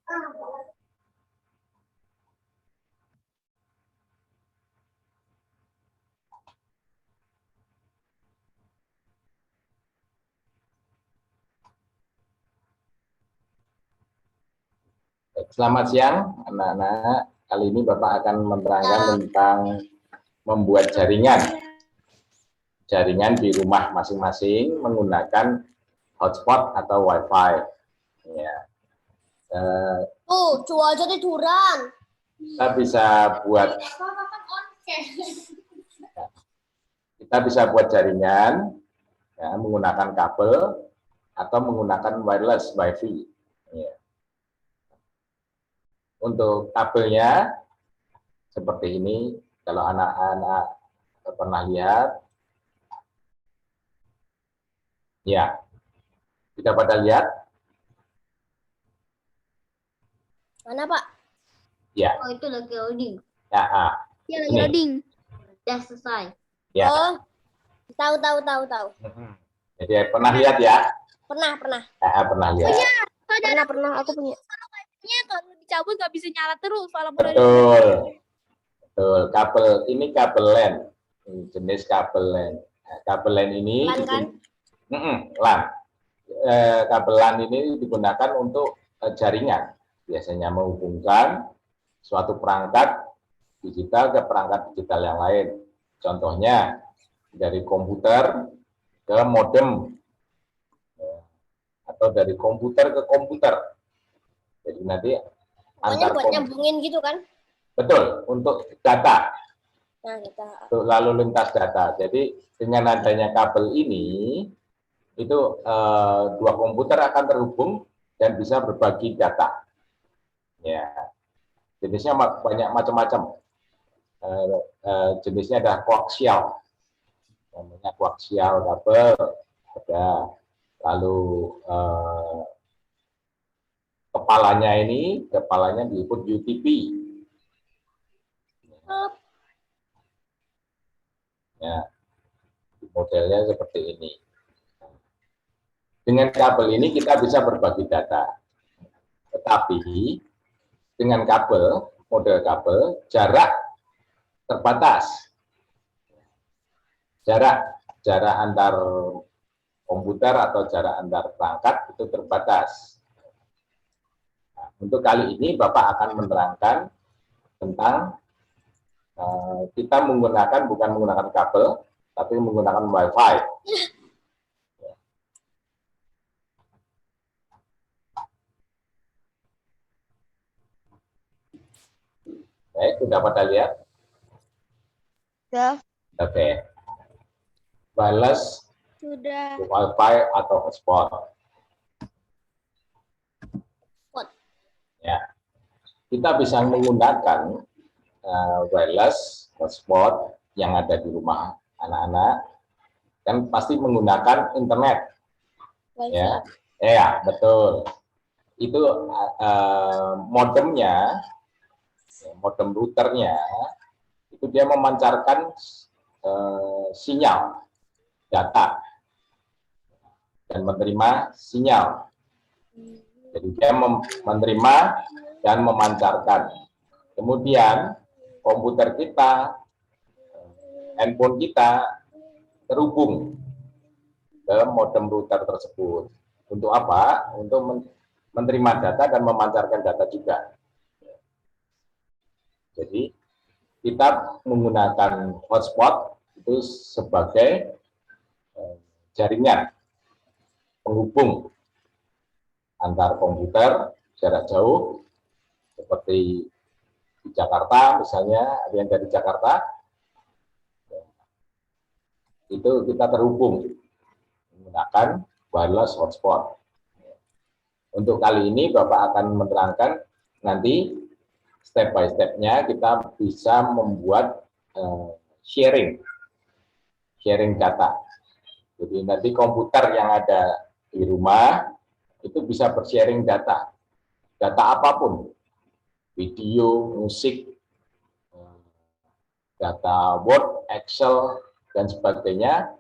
Selamat siang, anak-anak. Kali ini Bapak akan menerangkan tentang membuat jaringan di rumah masing-masing menggunakan hotspot atau WiFi. Ya. Cuaca tiduran. Kita bisa buat jaringan ya, menggunakan kabel atau menggunakan wireless WiFi. Ya. Untuk kabelnya seperti ini, kalau anak-anak pernah lihat, ya, kita pada lihat. Mana Pak? Ya. Oh itu lagi loading. Ya, Iya lagi loading. Sudah selesai. Ya. Oh, tahu. Jadi pernah lihat ya? Pernah. Pernah lihat. Pernah. Aku punya. Kalau dicabut nggak bisa nyala terus. Betul. Kabel ini kabel LAN, jenis kabel LAN. Nah, kabel LAN ini LAN kan? LAN. Kabel LAN ini digunakan untuk jaringan, biasanya menghubungkan suatu perangkat digital ke perangkat digital yang lain. Contohnya dari komputer ke modem, atau dari komputer ke komputer. Jadi nanti antar buat nyambungin gitu kan? Betul, untuk data. Nah, data. Untuk lalu lintas data. Jadi dengan adanya kabel ini, itu dua komputer akan terhubung dan bisa berbagi data. Ya, jenisnya banyak macam-macam. Jenisnya ada koaksial, namanya koaksial kabel. Ada lalu kepalanya disebut UTP. Ya, modelnya seperti ini. Dengan kabel ini kita bisa berbagi data. Tetapi dengan model kabel, jarak terbatas. Jarak antar komputer atau jarak antar perangkat itu terbatas. Nah, untuk kali ini Bapak akan menerangkan tentang kita bukan menggunakan kabel, tapi menggunakan WiFi. Baik, sudah pada lihat? Sudah. Oke. Wireless, Sudah. WiFi atau hotspot. Ya, kita bisa menggunakan wireless hotspot yang ada di rumah anak-anak, kan pasti menggunakan internet. Ya, betul. Itu modemnya, modem routernya, itu dia memancarkan sinyal data dan menerima sinyal. Jadi dia menerima dan memancarkan. Kemudian komputer kita, handphone kita terhubung ke modem router tersebut. Untuk apa? Untuk menerima data dan memancarkan data juga. Jadi kita menggunakan hotspot itu sebagai jaringan penghubung antar komputer jarak jauh, seperti di Jakarta misalnya, ada yang dari Jakarta, itu kita terhubung menggunakan wireless hotspot. Untuk kali ini Bapak akan menerangkan nanti step by step-nya kita bisa membuat sharing data. Jadi nanti komputer yang ada di rumah itu bisa bersharing data apapun, video, musik, data Word, Excel, dan sebagainya,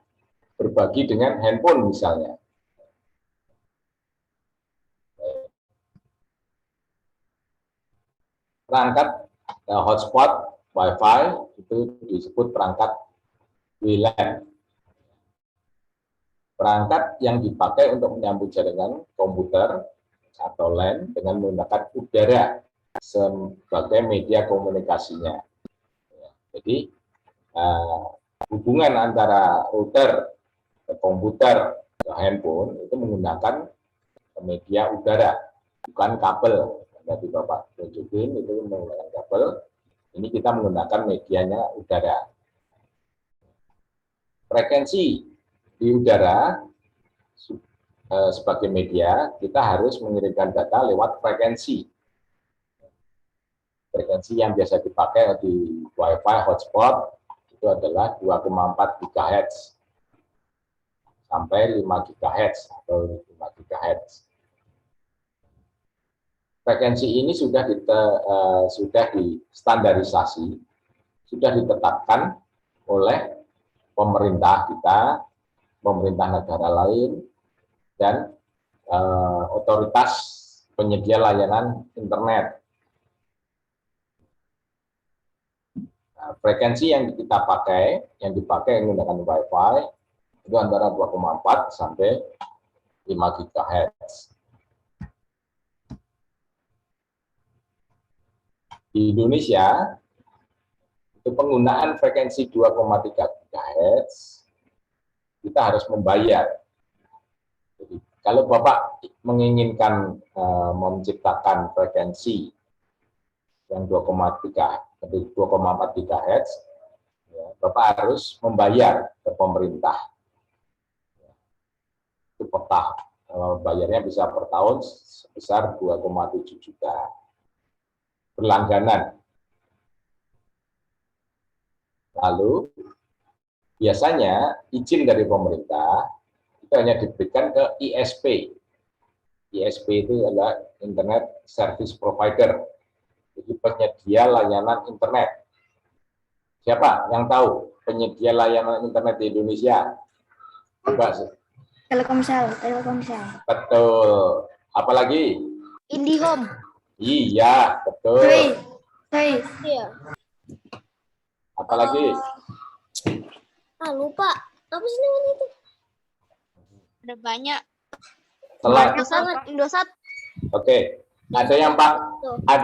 berbagi dengan handphone misalnya. perangkat hotspot Wi-Fi itu disebut perangkat WLAN. Perangkat yang dipakai untuk menyambung jaringan komputer atau LAN dengan menggunakan udara sebagai media komunikasinya. Jadi hubungan antara router ke komputer ke handphone itu menggunakan media udara, bukan kabel. Tadi Bapak tunjukin itu menggunakan kabel. Ini kita menggunakan medianya udara. Frekuensi di udara sebagai media, kita harus mengirimkan data lewat frekuensi. Frekuensi yang biasa dipakai di Wi-Fi hotspot itu adalah 2,4 GHz sampai 5 GHz atau 5 GHz. Frekuensi ini sudah distandarisasi, sudah ditetapkan oleh pemerintah kita, pemerintah negara lain, dan otoritas penyedia layanan internet. Nah, frekuensi yang kita pakai, yang dipakai menggunakan Wi-Fi, itu antara 2,4 sampai 5 GHz. Di Indonesia, itu penggunaan frekuensi 2,3 GHz, kita harus membayar. Jadi, kalau Bapak menginginkan menciptakan frekuensi yang 2,4 GHz, ya, Bapak harus membayar ke pemerintah. Itu per tahun. Bayarnya bisa per tahun sebesar 2,7 juta. Berlangganan. Lalu, biasanya izin dari pemerintah itu hanya diberikan ke ISP. ISP itu adalah Internet Service Provider. Jadi penyedia layanan internet. Siapa yang tahu penyedia layanan internet di Indonesia? Coba. Telkomsel. Betul. Apalagi? IndiHome. Iya, betul. Iya. Apalagi? Lupa. Apa sih namanya itu? Ada banyak. Indosat. Oke. Ada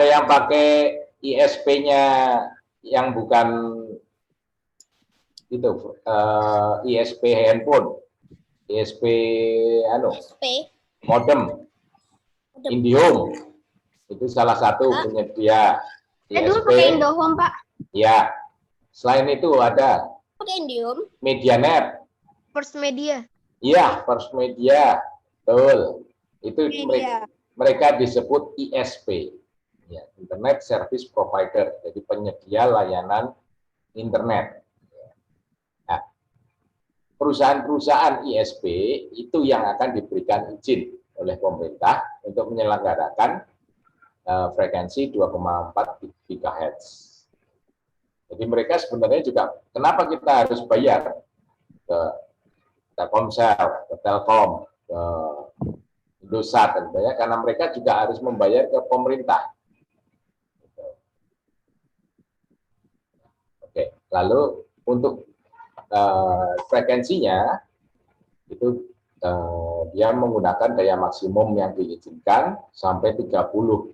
yang pakai ISP-nya yang bukan itu ISP handphone, ISP modem, IndiHome. Itu salah satu penyedia ISP. Dulu pakai IndoHome, Pak. Ya. Selain itu ada Pakai IndiHome. Medianet. First Media. Iya, First Media. Betul. Itu Media. mereka disebut ISP. Ya, Internet Service Provider. Jadi penyedia layanan internet. Nah, perusahaan-perusahaan ISP itu yang akan diberikan izin oleh pemerintah untuk menyelenggarakan frekuensi 2,4 GHz. Jadi mereka sebenarnya juga, kenapa kita harus bayar ke Telkomsel, ke Telkom, ke Indosat, tentunya karena mereka juga harus membayar ke pemerintah. Oke, lalu untuk frekuensinya itu dia menggunakan daya maksimum yang diizinkan sampai 30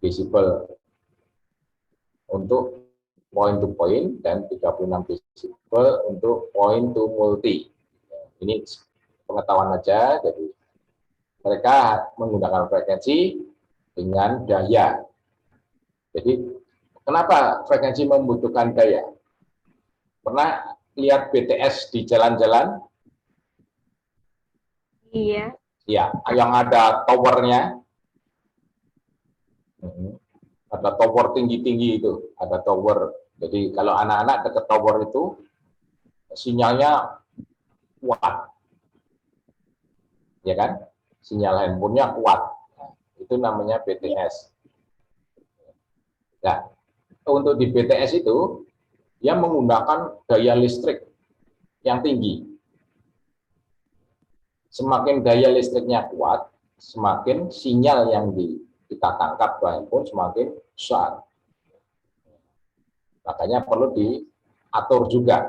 desibel untuk point to point dan 36 desibel untuk point to multi. Ini pengetahuan aja, jadi mereka menggunakan frekuensi dengan daya. Jadi kenapa frekuensi membutuhkan daya? Pernah lihat BTS di jalan-jalan? Iya. Ya, yang ada towernya. Ada tower tinggi-tinggi itu, ada tower. Jadi kalau anak-anak dekat tower itu sinyalnya kuat, ya kan? Sinyal handphonenya kuat. Nah, itu namanya BTS. Nah, untuk di BTS itu dia menggunakan daya listrik yang tinggi. Semakin daya listriknya kuat, semakin sinyal yang kita tangkap ke handphone semakin besar. Makanya perlu diatur juga.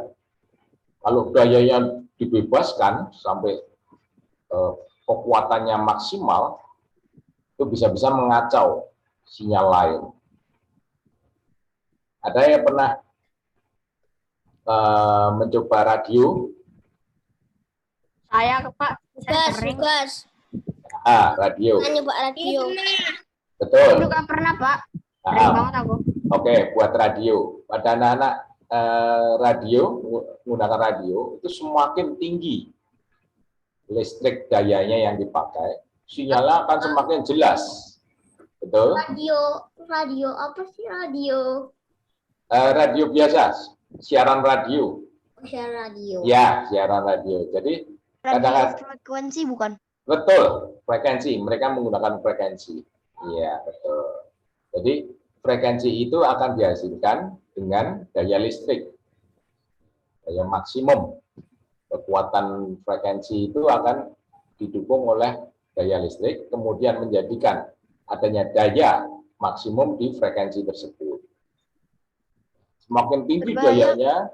Kalau dayanya dibebaskan sampai kekuatannya maksimal, itu bisa-bisa mengacau sinyal lain. Ada yang pernah mencoba radio? Saya Pak, saya sering. Tugas. Radio. Nyoba radio. Betul. Saya juga pernah Pak. Sering banget aku. Oke, buat radio. Pada anak-anak radio, menggunakan radio, itu semakin tinggi listrik dayanya yang dipakai, sinyalnya akan semakin jelas. Betul? Radio apa sih radio? Radio biasa, siaran radio. Siaran radio. Ya, siaran radio. Jadi kadang-kadang Frekuensi bukan? betul, frekuensi. Mereka menggunakan frekuensi. Iya, betul. Jadi frekuensi itu akan dihasilkan dengan daya listrik. Daya maksimum. Kekuatan frekuensi itu akan didukung oleh daya listrik, kemudian menjadikan adanya daya maksimum di frekuensi tersebut. Semakin tinggi dayanya,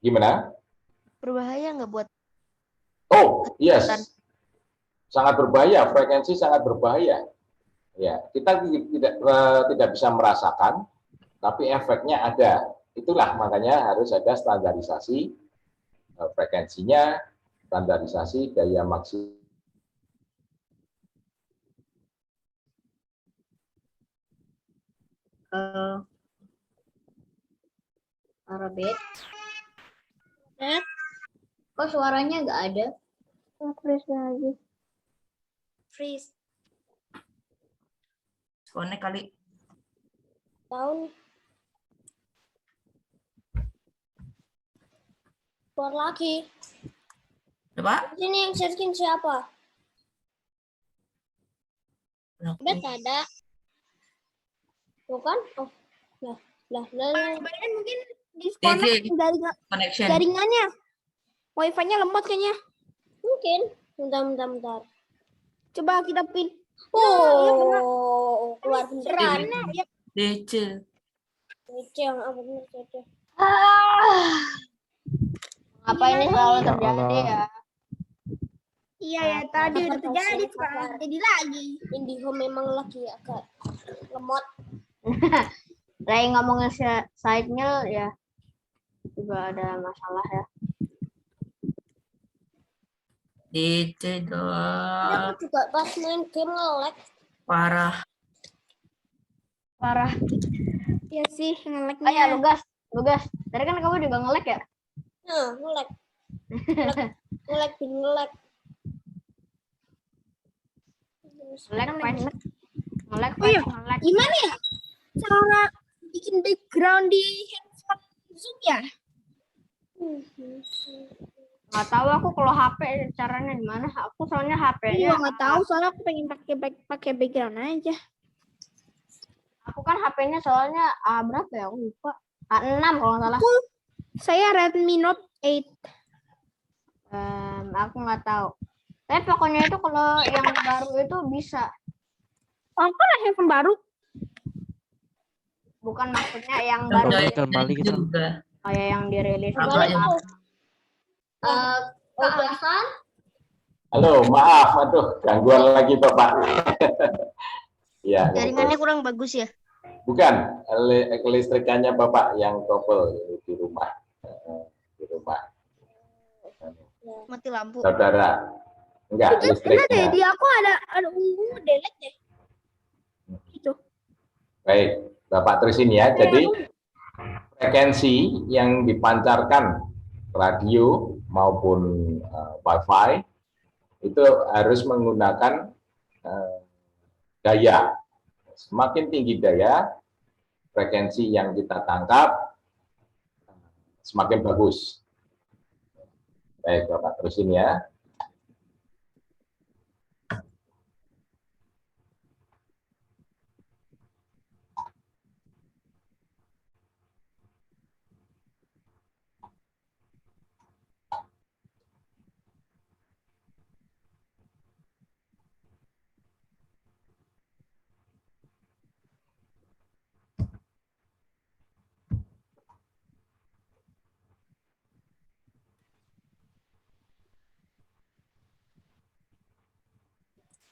gimana? Berbahaya nggak buat? Oh, yes. Sangat berbahaya, frekuensi sangat berbahaya. Ya, kita tidak bisa merasakan, tapi efeknya ada. Itulah makanya harus ada standarisasi frekuensinya, standarisasi daya maksimum. Arabet. Kok suaranya nggak ada? Freeze lagi. Freeze. Connect kali. Tahun. Keluar lagi. Coba. Ini yang searching siapa? Bet ada. Bukan? Oh, lah. Sebenarnya mungkin disconnect dari Connection. jaringannya. Wifi-nya lemot kayaknya. Mungkin. Bentar. Coba kita pin. Oh, keluar beneran. DC. Yang apa bener saja. Apa ini selalu terjadi ya? Iya ya, tadi udah terjadi, sekarang jadi lagi. IndiHome memang lagi agak lemot. Saya ngomongin signal ya juga ada masalah ya. DC doang. Aku juga pas main game nge-lag. Parah. Iya sih, Oh ya, nge-lag-nya. Lugas. Tadi kan kamu juga nge-lag ya? Nah, nge-lag. Nge-lag. Nge-lag. Oh iya, gimana ya cara bikin background di handphone Zoom ya? Nggak tahu aku kalau HP caranya gimana. Aku soalnya HP-nya. Iya, nggak tahu soalnya aku pengen pakai background aja. Aku kan HP-nya soalnya berapa ya? Aku lupa. A6 kalau nggak salah. Saya Redmi Note 8. Aku nggak tahu. Tapi pokoknya itu kalau yang baru itu bisa. Oh, kan ada handphone baru? Bukan maksudnya yang baru. Kembali kita. Juga. Kayak yang dirilis. Apa yang Hasan? Halo, maaf, aduh, gangguan lagi Bapak. Ya, Jaringannya kurang bagus ya? bukan, kelistrikannya Bapak yang trouble di rumah. Di rumah. Mati lampu. Saudara, enggak, Enggak deh, listriknya. di aku ada ungu delete deh. Gitu. Baik, Bapak terusin ya. Jadi, frekuensi yang dipancarkan radio maupun Wi-Fi itu harus menggunakan daya. Semakin tinggi daya, frekuensi yang kita tangkap semakin bagus. Baik, Bapak terusin ya.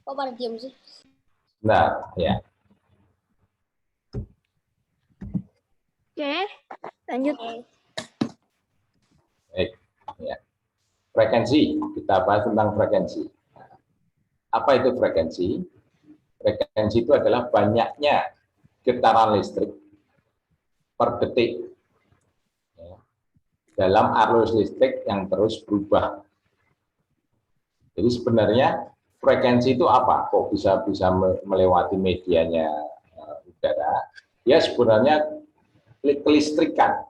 Kok pada diam sih? Nah, ya. Oke, lanjut. Baik. Ya. Frekuensi, kita bahas tentang frekuensi. Apa itu frekuensi? Frekuensi itu adalah banyaknya getaran listrik per detik ya, dalam arus listrik yang terus berubah. Jadi sebenarnya frekuensi itu apa? Kok bisa melewati medianya udara? Ya sebenarnya kelistrikan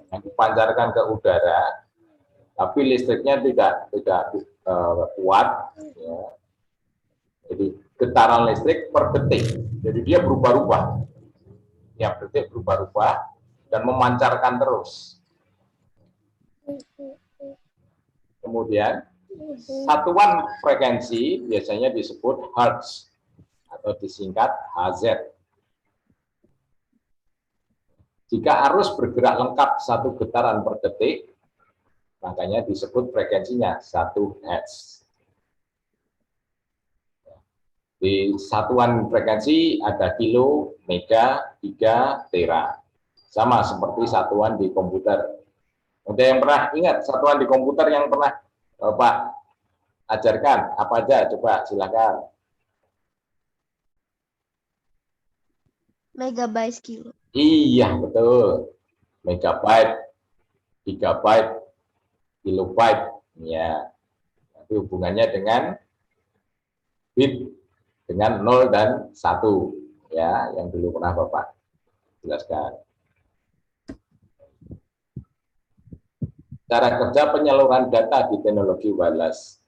yang dipancarkan ke udara, tapi listriknya tidak kuat. Ya. Jadi getaran listrik per detik. Jadi dia berubah-ubah. Tiap detik berubah-ubah dan memancarkan terus. Kemudian satuan frekuensi biasanya disebut hertz atau disingkat Hz. Jika arus bergerak lengkap satu getaran per detik, makanya disebut frekuensinya 1 Hz. Di satuan frekuensi ada kilo, mega, giga, tera. Sama seperti satuan di komputer. Ada yang pernah ingat satuan di komputer yang pernah Bapak ajarkan? Apa aja? Coba silakan. Megabyte kilo. Iya, betul. Megabyte, gigabyte, kilobyte. Ya. Nanti hubungannya dengan bit. Dengan 0 dan 1 ya, yang dulu pernah Bapak jelaskan. Cara kerja penyaluran data di teknologi wireless.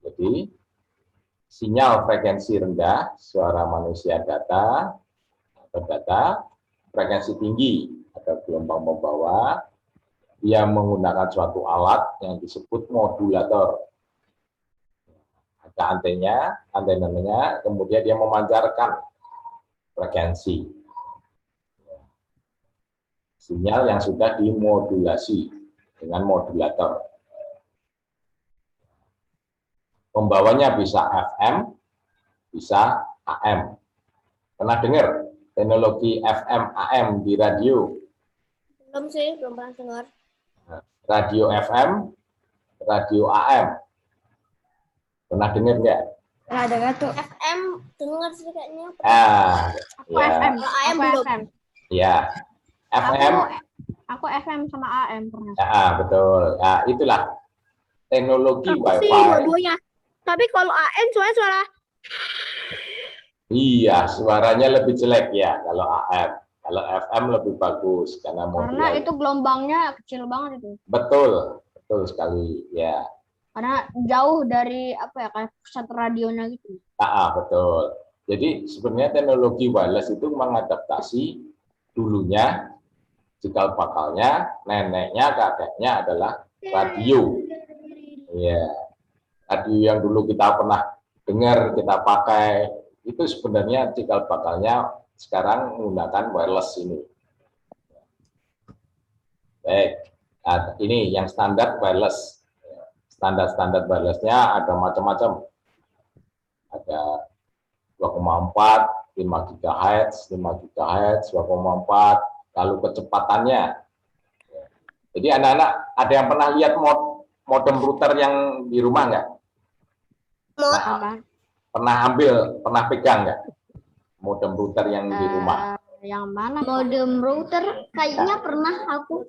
Jadi sinyal frekuensi rendah, suara manusia data atau data, frekuensi tinggi atau gelombang membawa, dia menggunakan suatu alat yang disebut modulator. Ada antenanya, kemudian dia memancarkan frekuensi. Sinyal yang sudah dimodulasi dengan modulator. Pembawanya bisa FM, bisa AM. Pernah dengar teknologi FM AM di radio? Belum sih, belum pernah dengar. Radio FM, radio AM. Pernah dengar nggak? Nggak ada tuh. FM dengar sih kayaknya. Aku Ya, FM. AM Aku belum. FM. ya. FM, Aku FM sama AM pernah. betul. Nah, itulah teknologi Aku sih Wi-Fi. dua-duanya. Tapi kalau AM suara Iya, suaranya lebih jelek ya kalau AM. Kalau FM lebih bagus karena Karena modulasi. itu gelombangnya kecil banget itu. Betul, betul sekali. Ya, Karena jauh dari apa ya kayak pusat radionya gitu. betul. Jadi sebenarnya teknologi wireless itu mengadaptasi dulunya, cikal bakalnya, neneknya, kakeknya adalah radio. Ya, radio yang dulu kita pernah dengar, kita pakai, itu sebenarnya cikal bakalnya sekarang menggunakan wireless ini. Baik, nah, ini yang standar wireless. Standar wirelessnya ada macam-macam. Ada 2,4, 5 GHz, 5 GHz, 2,4, lalu kecepatannya. Jadi anak-anak ada yang pernah lihat modem router yang di rumah nggak? Apa? Pernah pegang nggak? Modem router yang di rumah? Yang mana? Modem router kayaknya pernah aku.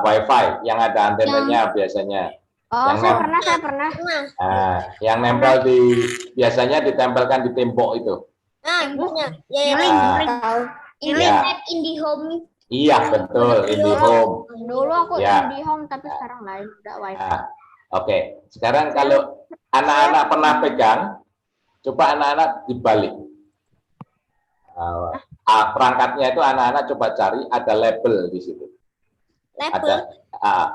Wi-Fi yang ada antenanya biasanya. Oh, Yang saya mana? pernah. Yang nempel biasanya ditempelkan di tembok itu. Punya. Ya, Ya. IndiHome. Iya, betul, IndiHome. Dulu aku Ya. IndiHome tapi sekarang lain udah wifi. Oke, sekarang kalau anak-anak pernah pegang, coba anak-anak dibalik. Perangkatnya itu anak-anak coba cari, ada label di situ.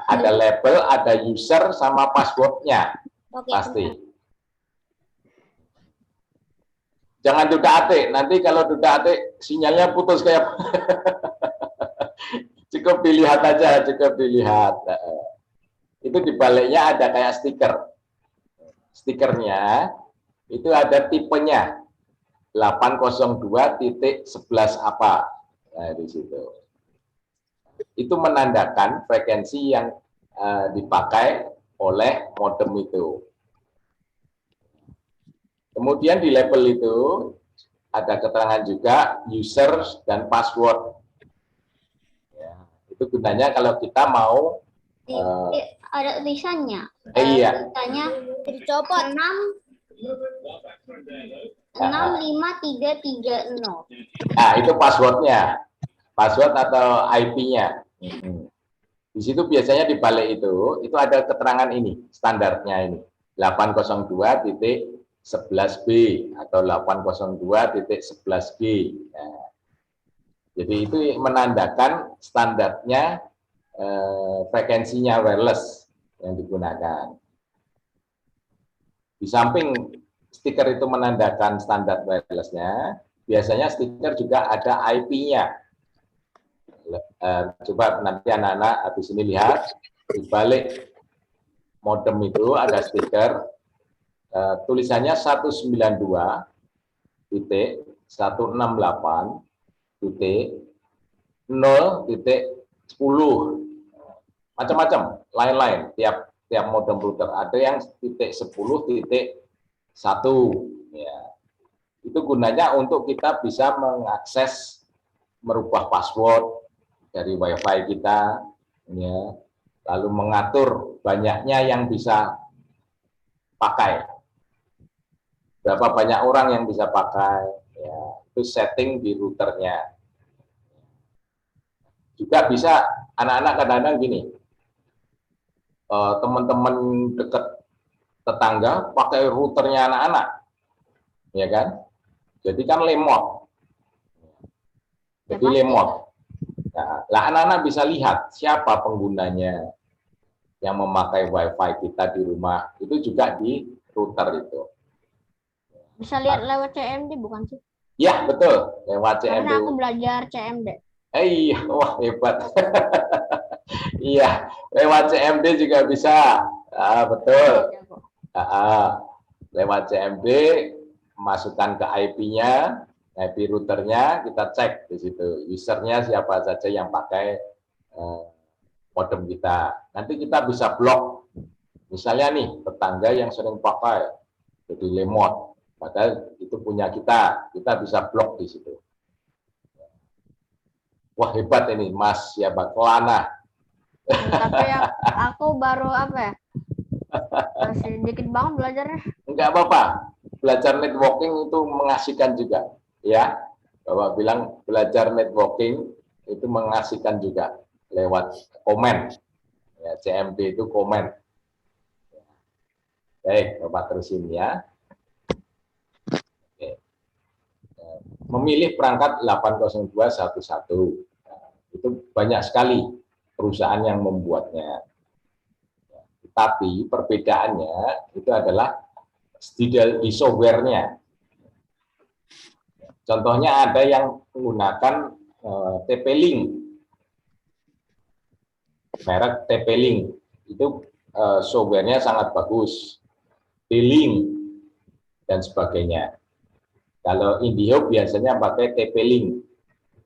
Ada label, ada user sama passwordnya Oke. pasti. Jangan duda-atik, nanti kalau duda-atik sinyalnya putus kayak cukup dilihat aja, cukup dilihat. Itu di baliknya ada kayak stiker. stikernya itu ada tipenya 802.11 apa. Nah, di situ. Itu menandakan frekuensi yang dipakai oleh modem itu. Kemudian di label itu ada keterangan juga user dan password. Ya, itu gunanya kalau kita mau Ada tulisannya. iya. Tulisannya Dicopot. 65330. Nah, itu passwordnya, password atau IP-nya. Di situ biasanya di balik itu ada keterangan ini, standarnya ini, 802.11b atau 802.11g. Nah, jadi itu menandakan standarnya frekuensinya wireless yang digunakan. Di samping stiker itu menandakan standar wirelessnya, biasanya stiker juga ada IP-nya. Coba nanti anak-anak habis ini lihat, di balik modem itu ada stiker, tulisannya 192.168.0.10. Macam-macam, lain-lain, tiap modem router. Ada yang .10.1, ya. Itu gunanya untuk kita bisa mengakses, merubah password dari WiFi kita, ya, lalu mengatur banyaknya yang bisa pakai, berapa banyak orang yang bisa pakai, ya, itu setting di routernya. Juga bisa anak-anak kadang-kadang gini, teman-teman dekat tetangga pakai routernya anak-anak, ya kan? Jadi kan lemot, jadi lemot. Nah, anak-anak bisa lihat siapa penggunanya yang memakai WiFi kita di rumah, itu juga di router itu. Bisa lihat lewat CMD bukan sih? Ya, betul, lewat CMD. Karena aku belajar CMD. Iya, wah hebat. Iya, lewat CMD juga bisa. Betul. Lewat CMD, masukkan ke IP-nya, IP routernya, kita cek di situ. Usernya siapa saja yang pakai modem kita. Nanti kita bisa blok. Misalnya nih, tetangga yang sering pakai, jadi lemot. Padahal itu punya kita bisa blok di situ. Wah hebat ini Mas siapa Kelana. Tapi ya, aku baru apa ya? Masih dikit banget belajarnya. Enggak apa-apa. Belajar networking itu mengasihkan juga, ya. Bapak bilang belajar networking itu mengasihkan juga lewat komen. Ya, CMD itu komen. Baik, Bapak terusin ya. Oke. Memilih perangkat 802.11. Itu banyak sekali perusahaan yang membuatnya. Tapi perbedaannya itu adalah di software-nya. Contohnya ada yang menggunakan TP-Link. Merek TP-Link. Itu software-nya sangat bagus. D-Link dan sebagainya. Kalau IndiHome biasanya pakai TP-Link.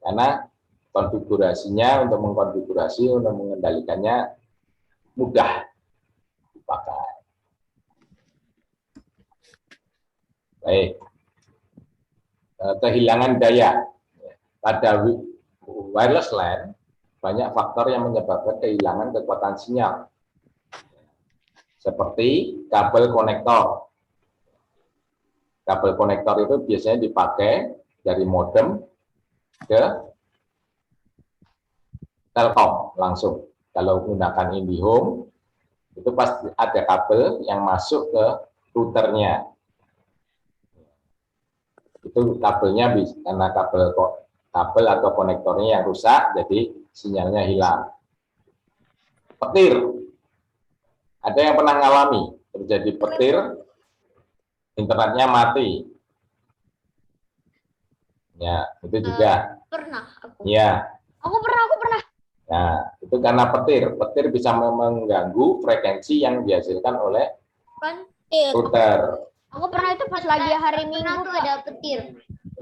Karena konfigurasinya, untuk mengkonfigurasi, untuk mengendalikannya mudah dipakai. Baik. Kehilangan daya. Pada wireless LAN, banyak faktor yang menyebabkan kehilangan kekuatan sinyal. Seperti kabel konektor. Kabel konektor itu biasanya dipakai dari modem ke Telkom langsung. Kalau menggunakan IndiHome, itu pasti ada kabel yang masuk ke routernya. Itu kabelnya bisa, karena kabel atau konektornya yang rusak, jadi sinyalnya hilang. Petir. Ada yang pernah ngalami terjadi petir, internetnya mati. Ya, itu juga. Pernah aku. Ya. Aku pernah. Nah, itu karena petir. Petir bisa mengganggu frekuensi yang dihasilkan oleh Kan router. Aku pernah itu pas lagi hari Pernah Minggu, tuh Pak. ada petir.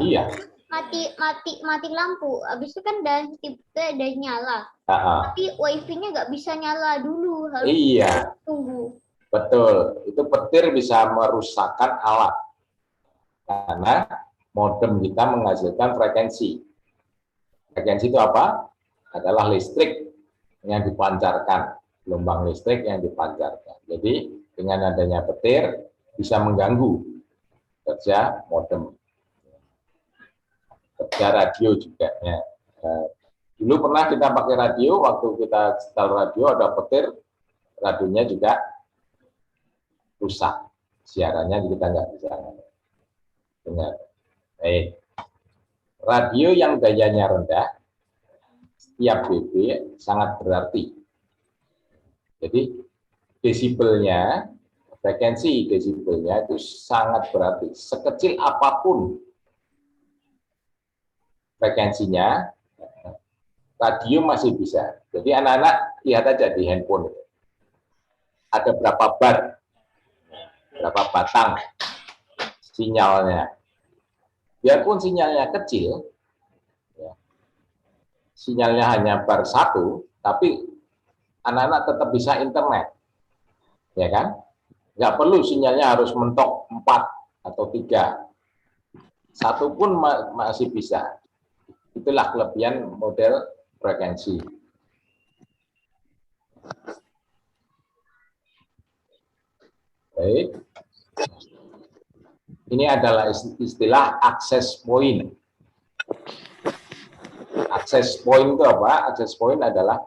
Iya. Mati lampu. Habis itu kan udah nyala. Ah, Tapi wifi-nya nggak bisa nyala dulu. Harus iya, tunggu. betul. Itu petir bisa merusakkan alat. Karena modem kita menghasilkan frekuensi. Frekuensi itu apa? Adalah listrik yang dipancarkan, gelombang listrik yang dipancarkan. Jadi dengan adanya petir bisa mengganggu kerja modem, kerja radio juga. Ya. Dulu pernah kita pakai radio, waktu kita setel radio ada petir, radionya juga rusak, siarannya kita nggak bisa dengar. Baik. Radio yang dayanya rendah, setiap dB sangat berarti. Jadi desibelnya, frekuensi desibelnya itu sangat berarti. Sekecil apapun frekuensinya, radio masih bisa. Jadi anak-anak lihat aja di handphone. Ada berapa bar, berapa batang sinyalnya. Biarpun sinyalnya kecil, ya, sinyalnya hanya bar 1, tapi anak-anak tetap bisa internet, ya kan? Nggak perlu sinyalnya harus mentok 4 atau 3, 1 pun masih bisa. Itulah kelebihan model frekuensi. Baik. Ini adalah istilah access point. Access point itu apa? Access point adalah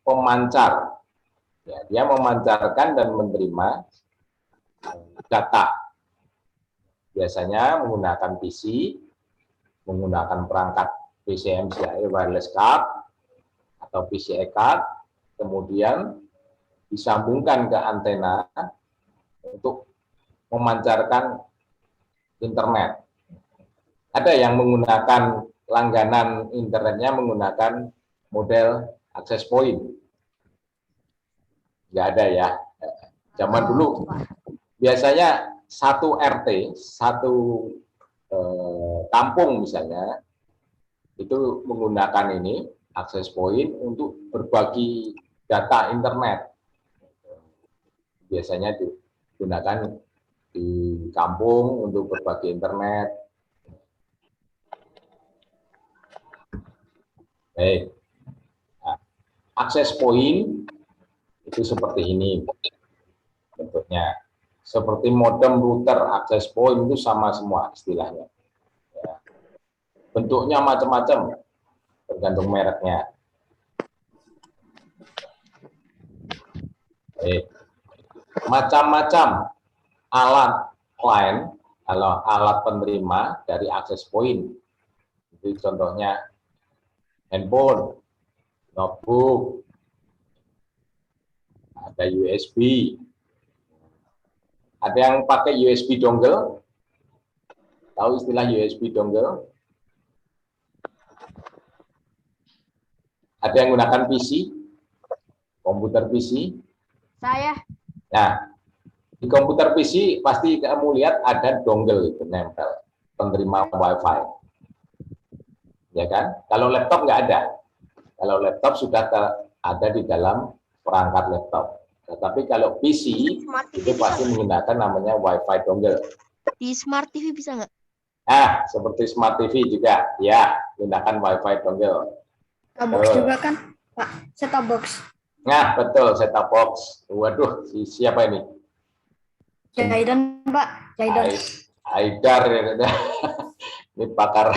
pemancar. Ya, dia memancarkan dan menerima data. Biasanya menggunakan PC, menggunakan perangkat PCMCIA wireless card atau PCI card, kemudian disambungkan ke antena untuk memancarkan internet. Ada yang menggunakan langganan internetnya menggunakan model access point. Nggak ada ya. Zaman dulu biasanya satu RT, satu kampung misalnya, itu menggunakan ini access point untuk berbagi data internet. Biasanya digunakan di kampung untuk berbagi internet. Baik. Nah, access point itu seperti ini bentuknya. Seperti modem, router, access point itu sama semua istilahnya. Ya. Bentuknya macam-macam, tergantung mereknya. Baik. Macam-macam alat client, alat penerima dari access point. Jadi contohnya handphone, notebook, ada USB. Ada yang pakai USB dongle? Tahu istilah USB dongle? Ada yang gunakan PC? Komputer PC? Saya. Nah, di komputer PC pasti kamu lihat ada dongle itu nempel, penerima WiFi, ya kan? Kalau laptop nggak ada. Kalau laptop sudah ada di dalam perangkat laptop. Tetapi kalau PC itu pasti menggunakan namanya WiFi dongle. Di Smart TV bisa nggak? Ah, seperti Smart TV juga, ya, gunakan WiFi dongle. Box juga kan, Pak? Set-top box. Nah, betul, set-top box. Waduh, siapa ini? Jaidan, Pak. Jaidan. Haidar. Ini pakar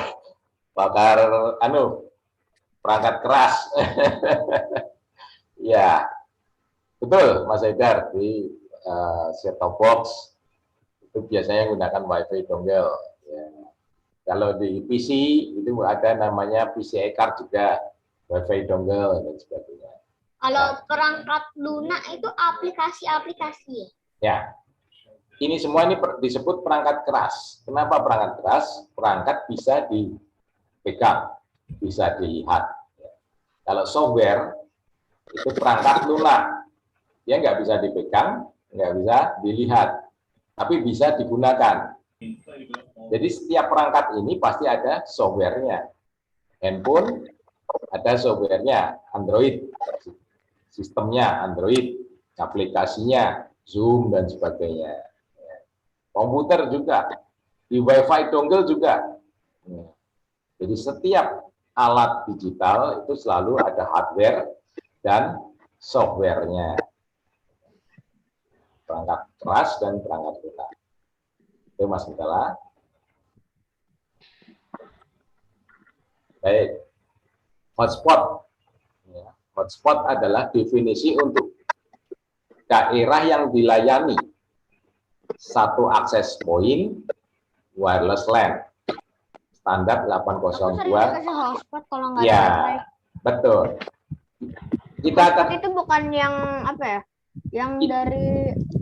perangkat keras. Ya, betul, Mas Haidar, di set-top box itu biasanya menggunakan WiFi dongle. Ya. Kalau di PC itu ada namanya PCI card juga, WiFi dongle dan sebagainya. Kalau perangkat lunak itu aplikasi-aplikasi. Ya, ini semua ini disebut perangkat keras. Kenapa perangkat keras? Perangkat bisa dipegang, bisa dilihat. Kalau software itu perangkat lunak, dia nggak bisa dipegang, nggak bisa dilihat. tapi bisa digunakan. Jadi setiap perangkat ini pasti ada softwarenya. Handphone ada softwarenya, Android, sistemnya Android, aplikasinya, Zoom dan sebagainya. Komputer juga, di WiFi dongle juga. Jadi setiap alat digital itu selalu ada hardware dan softwarenya. Perangkat keras dan perangkat lunak. Itu Mas Mitala. Baik. Hotspot. Hotspot adalah definisi untuk daerah yang dilayani satu akses point wireless LAN standar 802. Kasih hotspot kalau nggak ada Ya, wifi. betul. Kita akan Itu bukan yang apa ya? Yang dari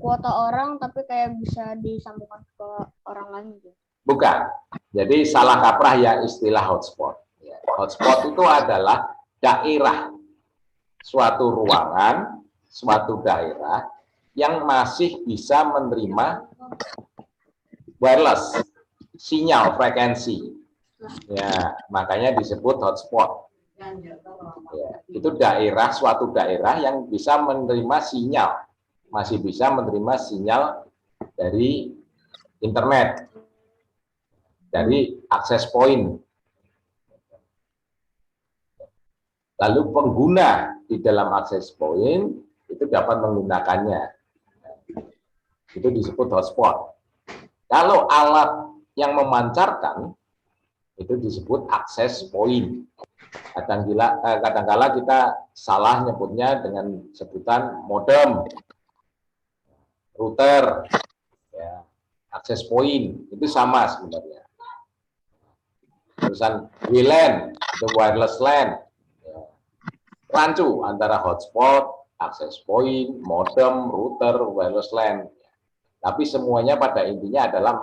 kuota orang tapi kayak bisa disambungkan ke orang lain gitu. bukan. Jadi salah kaprah ya istilah hotspot. Ya, hotspot itu adalah daerah suatu ruangan, suatu daerah yang masih bisa menerima wireless, sinyal frekuensi. Ya, makanya disebut hotspot. Ya, itu daerah, suatu daerah yang bisa menerima sinyal, masih bisa menerima sinyal dari internet, dari akses point. Lalu pengguna di dalam akses point itu dapat menggunakannya. Itu disebut hotspot. Kalau alat yang memancarkan itu disebut akses point. Kadang-kala kita salah nyebutnya dengan sebutan modem, router, ya, akses point itu sama sebenarnya. Terusan WLAN itu wireless LAN, ya. Rancu antara hotspot, akses point, modem, router, wireless LAN. Tapi semuanya pada intinya adalah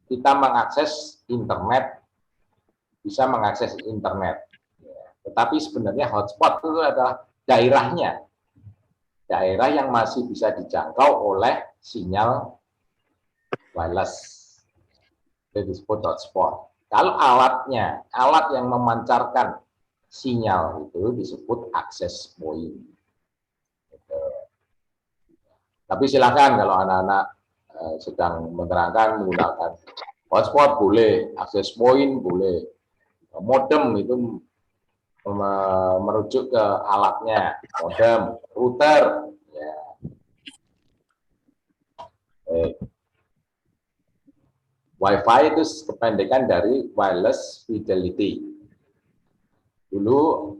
kita mengakses internet, bisa mengakses internet. Tetapi sebenarnya hotspot itu adalah daerahnya. Daerah yang masih bisa dijangkau oleh sinyal wireless. Itu disebut hotspot. Kalau alatnya, alat yang memancarkan sinyal itu disebut access point. Gitu. Tapi silakan kalau anak-anak sedang menerangkan menggunakan hotspot boleh, access point boleh. Modem itu merujuk ke alatnya, modem, router, ya. Wi-Fi itu kependekan dari wireless fidelity. Dulu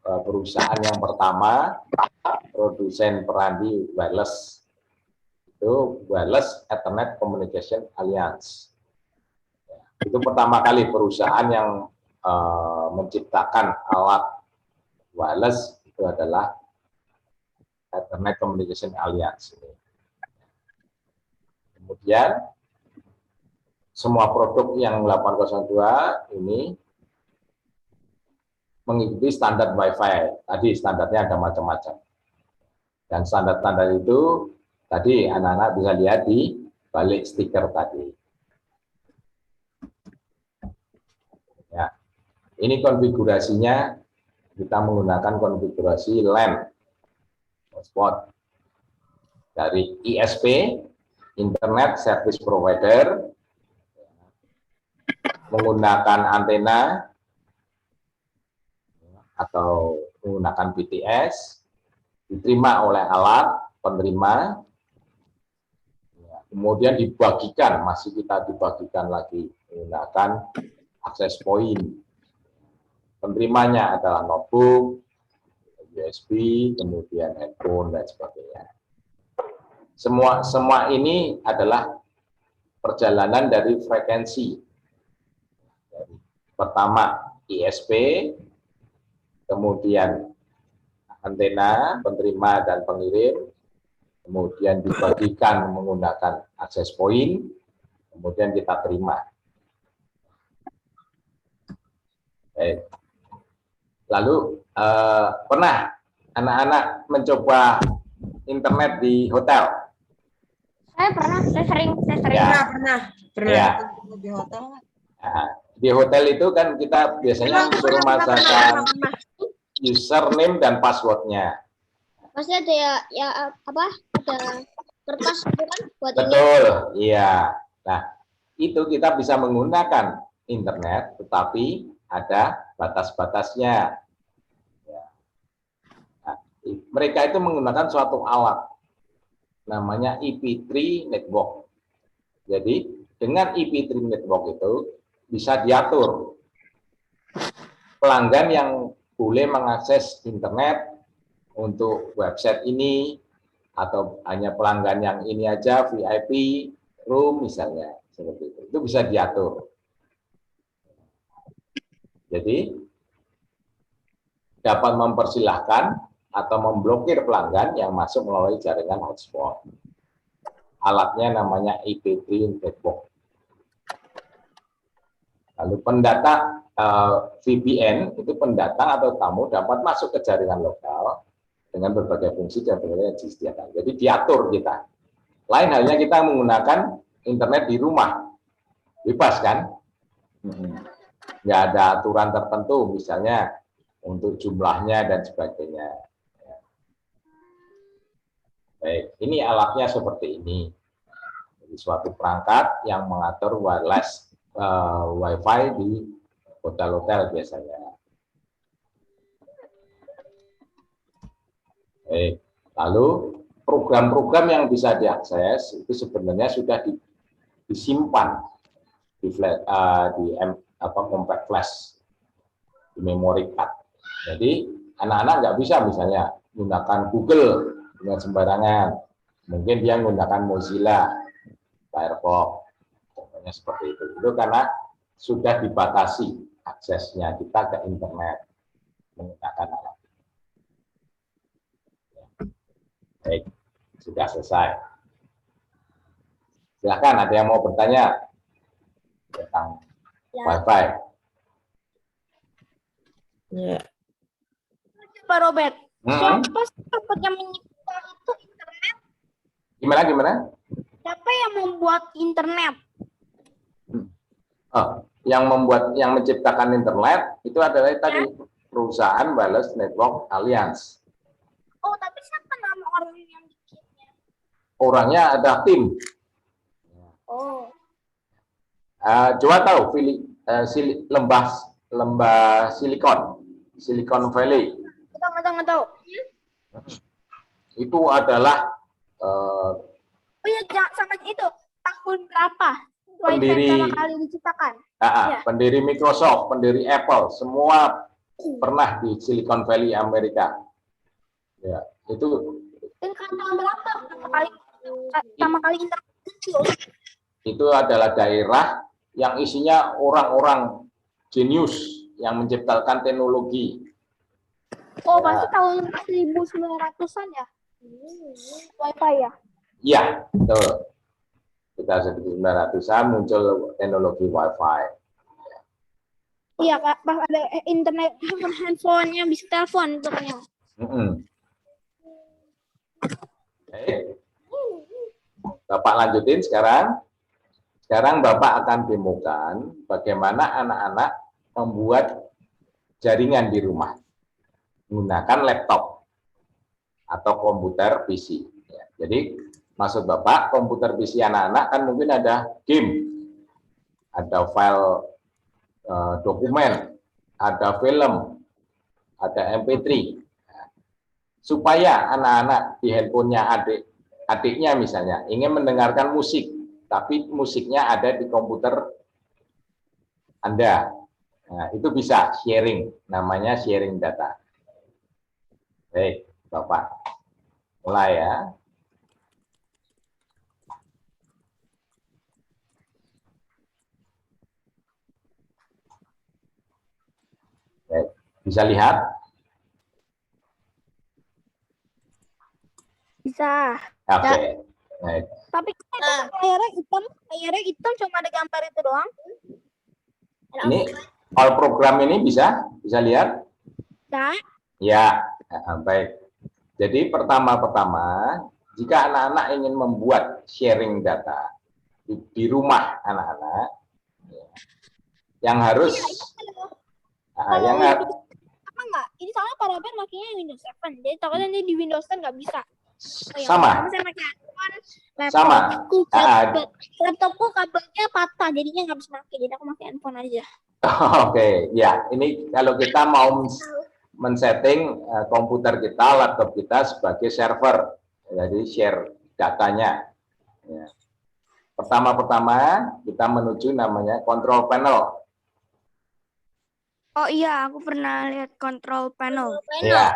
perusahaan yang pertama produsen peranti wireless itu Wireless Ethernet Communication Alliance. Itu pertama kali perusahaan yang menciptakan alat wireless itu adalah Ethernet Communication Alliance. Kemudian semua produk yang 802 ini mengikuti standar Wi-Fi. Tadi standarnya ada macam-macam. Dan standar-standar itu tadi anak-anak bisa lihat di balik stiker tadi. Ya. Ini konfigurasinya, kita menggunakan konfigurasi LAN, hotspot, dari ISP, Internet Service Provider, menggunakan antena, atau menggunakan BTS, diterima oleh alat penerima, kemudian dibagikan, masih kita dibagikan lagi menggunakan akses point. Penerimanya adalah notebook, USB, kemudian handphone dan sebagainya. Semua ini adalah perjalanan dari frekuensi. Pertama ISP, kemudian antena, penerima dan pengirim, kemudian dibagikan menggunakan akses point, kemudian kita terima. Baik. Lalu pernah anak-anak mencoba internet di hotel? Saya sering. Ya. Pernah. Ya. Di hotel nggak? Nah, di hotel itu kan kita biasanya suruh masukkan username dan passwordnya. Pasti ada ya apa? Ada kertas gitu kan buat ini. Betul, iya. Nah, itu kita bisa menggunakan internet, tetapi ada batas-batasnya. Ya. Nah, mereka itu menggunakan suatu alat, namanya IP3 network. Jadi, dengan IP3 network itu bisa diatur pelanggan yang boleh mengakses internet untuk website ini, atau hanya pelanggan yang ini aja, VIP room misalnya, seperti itu. Itu bisa diatur. Jadi, dapat mempersilahkan atau memblokir pelanggan yang masuk melalui jaringan hotspot. Alatnya namanya IP3 network. Lalu pendatang VPN itu pendatang atau tamu dapat masuk ke jaringan lokal dengan berbagai fungsi dan berbagai disediakan. Jadi diatur kita. Lain halnya kita menggunakan internet di rumah, bebas kan? Nggak ada aturan tertentu, misalnya untuk jumlahnya dan sebagainya. Baik, ini alatnya seperti ini. Jadi suatu perangkat yang mengatur wireless Wi-Fi di hotel-hotel biasanya. Baik, lalu program-program yang bisa diakses itu sebenarnya sudah disimpan di compact flash, di memory card. Jadi anak-anak nggak bisa misalnya menggunakan Google dengan sembarangan. Mungkin dia menggunakan Mozilla, Firefox, contohnya seperti itu. Itu karena sudah dibatasi aksesnya kita ke internet menggunakan alat. Baik, sudah selesai. Silakan, ada yang mau bertanya tentang Wi-Fi? Ya. Pak Robert, siapa yang menyipta itu internet? Gimana? Siapa yang membuat internet? Yang menciptakan internet itu adalah tadi perusahaan Wireless Network Alliance. Oh, tapi siapa nama orang yang bikinnya? Orangnya ada tim. Oh, Coba tahu lembah Silicon Valley. nggak tahu. Itu adalah Oh iya, sama itu tahun berapa Pendiri- Wi-Fi pertama kali diciptakan? Ya. pendiri Microsoft, pendiri Apple, semua pernah di Silicon Valley Amerika. Ya, itu Dan tahun berapa pertama kali internet muncul? itu adalah daerah yang isinya orang-orang jenius yang menciptakan teknologi. Oh, Ya. pasti tahun 1900-an ya? Wi-Fi ya? Iya, betul. Kita 1900-an muncul teknologi Wi-Fi. Iya, Kak. Pas ada internet, handphonenya bisa telepon itu kan ya. Baik. Bapak lanjutin sekarang. Sekarang Bapak akan demokan bagaimana anak-anak membuat jaringan di rumah menggunakan laptop atau komputer PC. Ya, jadi maksud Bapak, komputer PC anak-anak kan mungkin ada game, ada file dokumen, ada film, ada MP3. Supaya anak-anak di handphonenya adiknya misalnya ingin mendengarkan musik, tapi musiknya ada di komputer Anda. Nah, itu bisa sharing, namanya sharing data. Baik, Bapak. Mulai ya. Baik, bisa lihat? Bisa. Oke. Baik. Tapi kan layarnya hitam cuma ada gambar itu doang. Ini all program ini bisa lihat? Bisa. Ya, baik. Jadi pertama-tama jika anak-anak ingin membuat sharing data di rumah anak-anak, ya, yang harus yang Apa enggak? Ini soalnya paraben makanya Windows 7. Jadi takutnya nanti di Windows 10 nggak bisa. sama, Saya pakai iPhone, sama. laptopku kabelnya patah, jadinya nggak bisa pakai. Jadi aku pakai handphone aja. Oke, ya ini kalau kita mau men-setting komputer kita, laptop kita sebagai server, jadi share datanya. Ya. Pertama-tama kita menuju namanya control panel. Oh iya, aku pernah lihat control panel. Ya,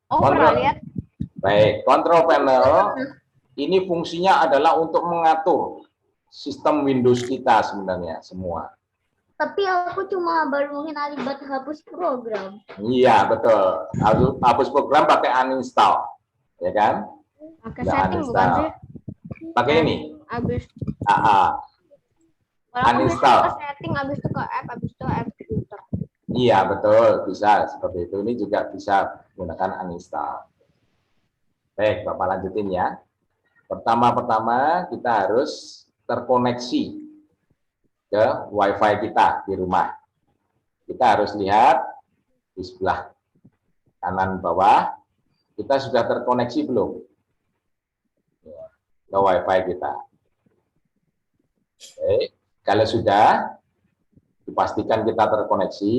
Oh, pernah Kontrol. lihat? baik. Control panel ini fungsinya adalah untuk mengatur sistem Windows kita sebenarnya semua. Tapi aku cuma baru mengenali hapus program. Iya, betul. Hapus program pakai uninstall, ya kan? Pakai Nggak setting bukan uninstall. sih? Pakai ini. Abis AA. kalau aku Uninstall. biasanya ke setting, abis itu ke app, abis itu executor. Iya, betul. Bisa seperti itu. Ini juga bisa menggunakan uninstall. Baik, Bapak lanjutin ya. Pertama-tama kita harus terkoneksi ke WiFi kita di rumah. Kita harus lihat di sebelah kanan bawah, kita sudah terkoneksi belum ke WiFi kita. Oke, kalau sudah, dipastikan kita terkoneksi,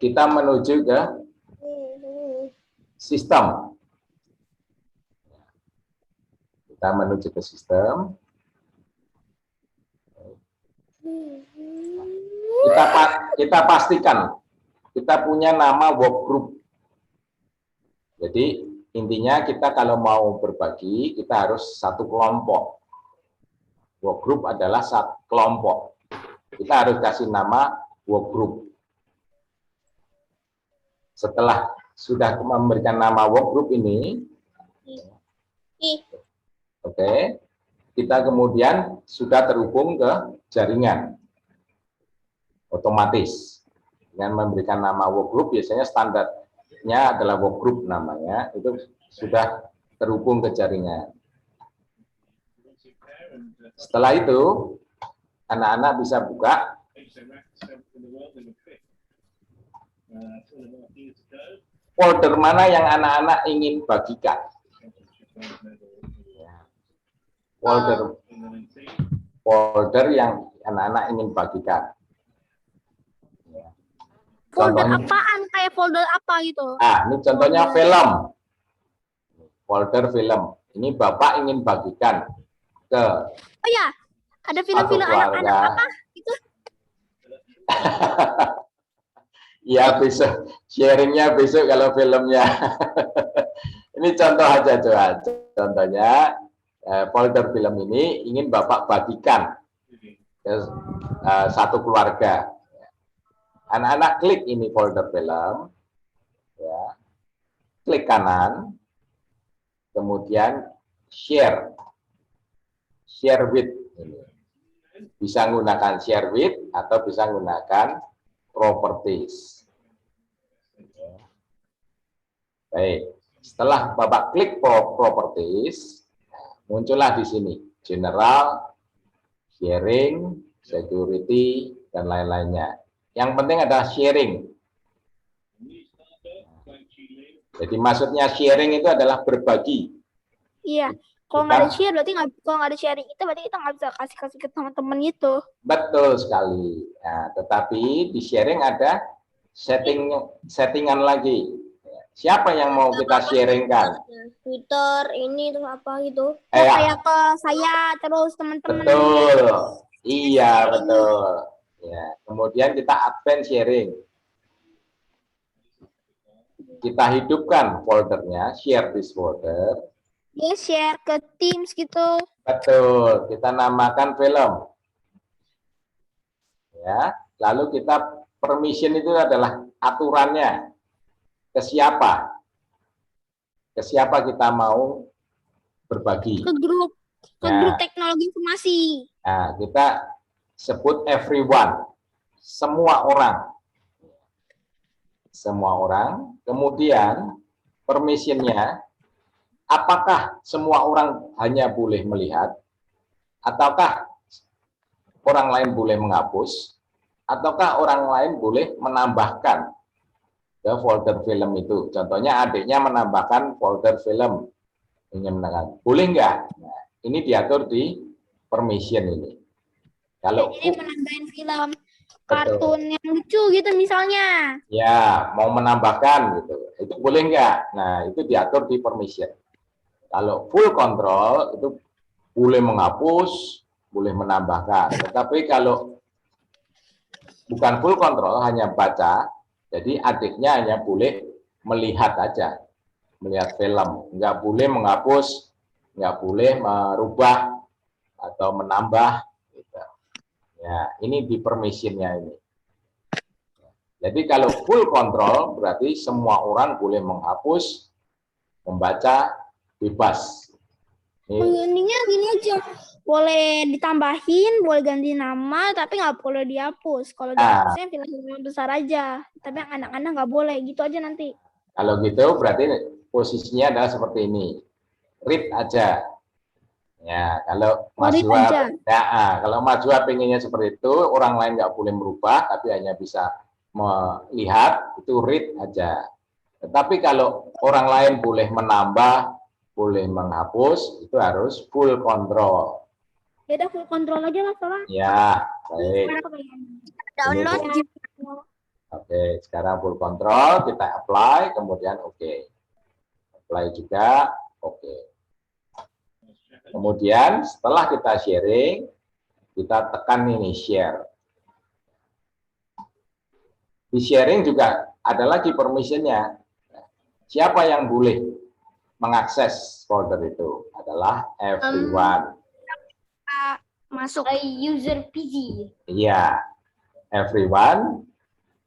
kita menuju ke sistem. Kita menuju ke sistem. Kita pastikan kita punya nama workgroup. Jadi intinya kita kalau mau berbagi kita harus satu kelompok. Workgroup adalah satu kelompok. Kita harus kasih nama workgroup. Setelah sudah memberikan nama workgroup ini, oke, kita kemudian sudah terhubung ke jaringan. Otomatis dengan memberikan nama workgroup, biasanya standarnya adalah workgroup namanya, itu sudah terhubung ke jaringan. Setelah itu anak-anak bisa buka folder mana yang anak-anak ingin bagikan. Folder yang anak-anak ingin bagikan. Folder Contohnya, apaan? Kayak folder apa gitu? ini contohnya film. Folder film. Ini Bapak ingin bagikan ke Oh ya, ada satu film-film anak-anak keluarga. apa gitu? Ya, besok sharingnya besok kalau filmnya. Ini contoh aja, coba. Contohnya folder film ini ingin Bapak bagikan ke satu keluarga. Anak-anak klik ini folder film, ya, klik kanan, kemudian share with. Bisa menggunakan share with atau bisa menggunakan properties. Baik, setelah Bapak klik properties, muncullah di sini general, sharing, security, dan lain-lainnya. Yang penting adalah sharing. Jadi maksudnya sharing itu adalah berbagi. Iya. Kalau nggak ada share berarti kalau nggak ada sharing itu berarti kita nggak bisa kasih ke teman-teman gitu. Betul sekali. Nah, tetapi di sharing ada settingan lagi. Siapa yang mau kita sharingkan? Twitter ini terus apa gitu. Kayak ke saya terus teman-teman. Betul. Iya, betul. Ya, kemudian kita advance sharing. Kita hidupkan foldernya, share this folder. Dia share ke Teams gitu. Betul, kita namakan film. Ya, lalu kita permission itu adalah aturannya. Ke siapa? Ke siapa kita mau berbagi? Ke grup teknologi informasi. Nah, kita sebut everyone, semua orang. Semua orang. Kemudian permissionnya apakah semua orang hanya boleh melihat, ataukah orang lain boleh menghapus, ataukah orang lain boleh menambahkan ke folder film itu. Contohnya adiknya menambahkan folder film, ingin menambahkan, boleh nggak? Nah, ini diatur di permission ini. Kalau Jadi menambahin film kartun yang lucu gitu misalnya. ya mau menambahkan gitu, itu boleh nggak? Nah, itu diatur di permission. Kalau full control itu boleh menghapus, boleh menambahkan. Tetapi kalau bukan full control, hanya baca, jadi adiknya hanya boleh melihat aja, melihat film, nggak boleh menghapus, nggak boleh merubah atau menambah. Gitu. Ya, ini di permissionnya ini. Jadi kalau full control berarti semua orang boleh menghapus, membaca bebas. Mendingnya gini aja, boleh ditambahin, boleh ganti nama, tapi nggak boleh dihapus. Kalau dihapusnya film besar aja, tapi yang anak-anak nggak boleh, gitu aja nanti. Kalau gitu berarti posisinya adalah seperti ini, read aja. Ya, kalau Mas Read Jua, aja. kalau Mas Jua pengennya seperti itu, orang lain nggak boleh merubah, tapi hanya bisa melihat, itu read aja. Tetapi kalau orang lain boleh menambah, boleh menghapus, itu harus full control. Ya udah full control aja lah, soalnya. Ya, baik. Download. Oke, sekarang full control, kita apply, kemudian oke. Apply juga, oke. Kemudian setelah kita sharing, kita tekan ini share. Di sharing juga ada lagi permissionnya. Siapa yang boleh mengakses folder itu adalah everyone. Masuk. User PC. Iya, everyone.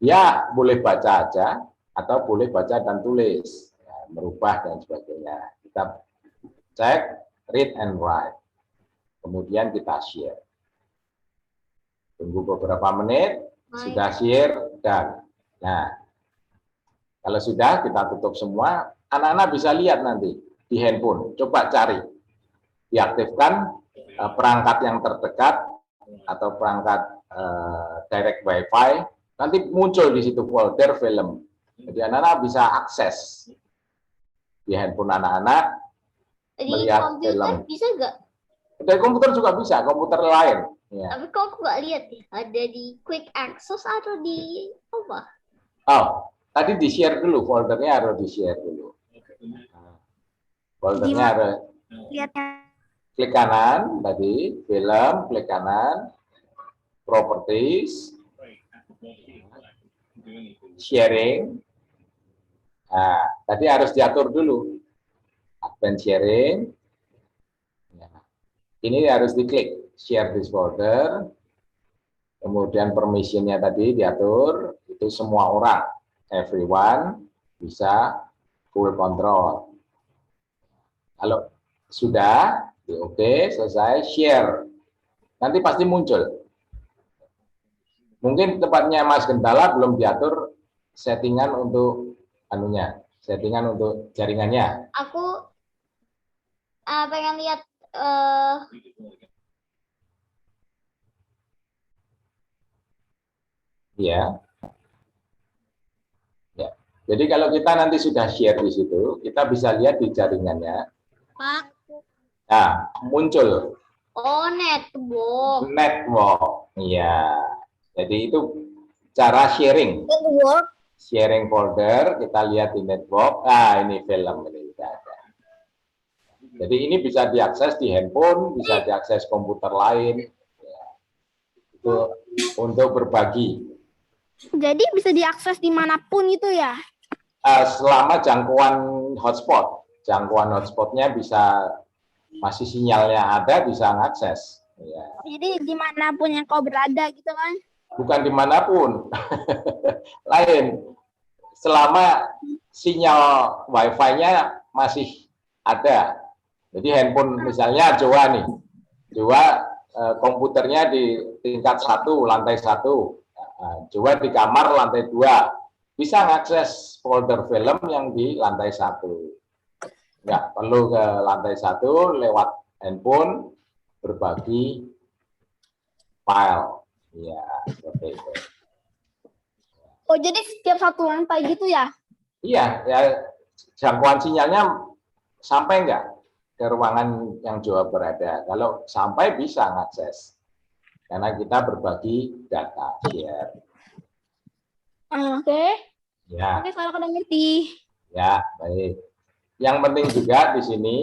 Ya boleh baca aja atau boleh baca dan tulis, ya, merubah dan sebagainya. Kita cek, read and write. Kemudian kita share. Tunggu beberapa menit, sudah share dan. Nah, kalau sudah kita tutup semua, anak-anak bisa lihat nanti di handphone. Coba cari, diaktifkan perangkat yang terdekat atau perangkat direct wifi. Nanti muncul di situ folder film. Jadi anak-anak bisa akses di handphone anak-anak, Di melihat komputer film. bisa nggak? Dari komputer juga bisa, komputer lain. Ya. Tapi kok aku nggak lihat ya? Ada di quick access atau di apa? Oh, tadi di share dulu, foldernya harus di share dulu. Nah, foldernya harus Lihatnya. klik kanan tadi, film, klik kanan, properties, sharing. Nah, tadi harus diatur dulu. Advanced sharing. Nah, ini harus diklik, share this folder. Kemudian permissionnya tadi diatur, itu semua orang, everyone, bisa full control. Kalau sudah, oke, selesai, share. Nanti pasti muncul. Mungkin tempatnya Mas Gendala belum diatur settingan untuk anunya, settingan untuk jaringannya. Aku pengen lihat Ya. Ya. Jadi kalau kita nanti sudah share di situ, kita bisa lihat di jaringannya. Pak. Nah, muncul Network. network. Iya. Jadi itu cara sharing. Sharing folder, kita lihat di network. Ah, ini film ini sudah ada. Jadi ini bisa diakses di handphone, bisa diakses komputer lain. Ya. Itu untuk berbagi. Jadi bisa diakses dimanapun itu ya? Selama jangkauan hotspot. Jangkauan hotspotnya bisa, masih sinyalnya ada, bisa mengakses. Ya. Jadi dimanapun yang kau berada gitu kan? Bukan dimanapun, lain. Selama sinyal wifi-nya masih ada. Jadi handphone misalnya Joa nih, Joa komputernya di tingkat 1, lantai 1, Joa di kamar lantai 2, bisa mengakses folder film yang di lantai 1. nggak perlu ke lantai 1 lewat handphone berbagi file. Ya, seperti itu. Oh, jadi setiap satu lantai gitu ya? Iya, ya jangkauan sinyalnya sampai nggak ke ruangan yang Jawa berada. Kalau sampai bisa ngakses, karena kita berbagi data share. Oke. Ya, Oke, kalau udah ngerti. ya baik. Yang penting juga di sini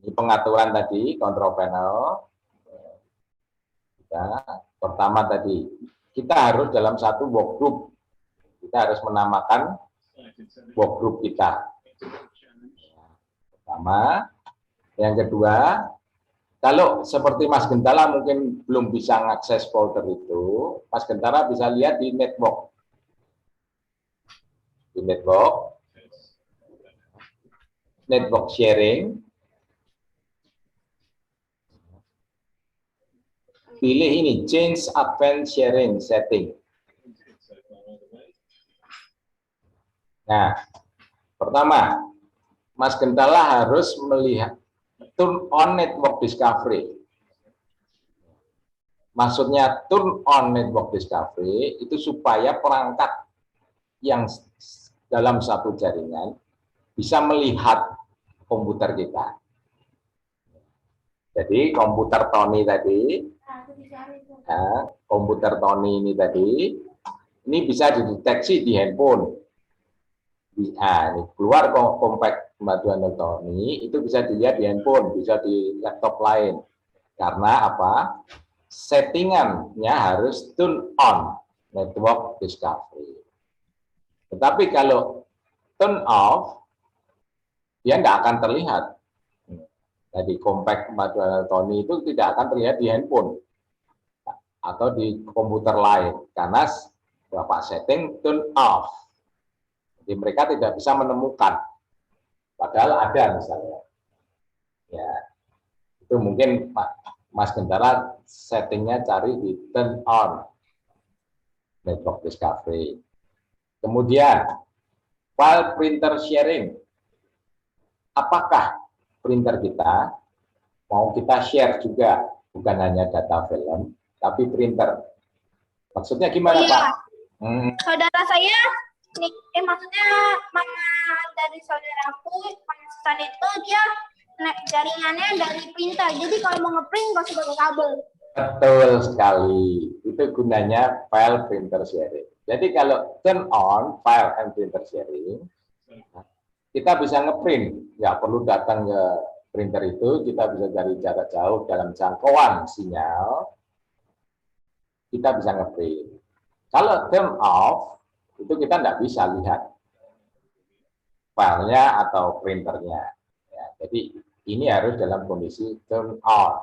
ini pengaturan tadi control panel. Pertama tadi kita harus dalam satu workgroup, kita harus menamakan workgroup kita. Pertama, yang kedua, kalau seperti Mas Gentala mungkin belum bisa mengakses folder itu, Mas Gentala bisa lihat di network. Di network sharing. Pilih ini, change advanced sharing setting. Nah, pertama, Mas Gentala harus melihat turn on network discovery. Maksudnya turn on network discovery itu supaya perangkat yang dalam satu jaringan bisa melihat komputer kita. Jadi komputer Tony tadi, komputer Tony ini tadi, ini bisa dideteksi di handphone. Nah, ini keluar compact kemajuan Tony, itu bisa dilihat di handphone, bisa di laptop lain. Karena apa? Settingannya harus turn on network discovery. Tetapi kalau turn off, dia nggak akan terlihat. Jadi compact kemajuan Tony itu tidak akan terlihat di handphone atau di komputer lain karena Bapak setting turn off. Jadi mereka tidak bisa menemukan. Padahal ada misalnya. Ya, itu mungkin Mas Gentala settingnya cari di turn on network discovery. Kemudian file printer sharing. Apakah printer kita mau kita share juga, bukan hanya data film, tapi printer. Maksudnya gimana, Iya. Pak? Saudara saya, maksudnya mama dari saudaraku, Mama Susan itu dia jaringannya dari printer. Jadi kalau mau ngeprint nggak usah pakai kabel. Betul sekali. Itu gunanya file printer sharing. Jadi kalau turn on file and printer sharing, kita bisa ngeprint, nggak perlu datang ke printer itu, kita bisa dari jarak jauh dalam jangkauan sinyal, kita bisa ngeprint. Kalau turn off, itu kita nggak bisa lihat filenya atau printernya. Ya, jadi ini harus dalam kondisi turn on.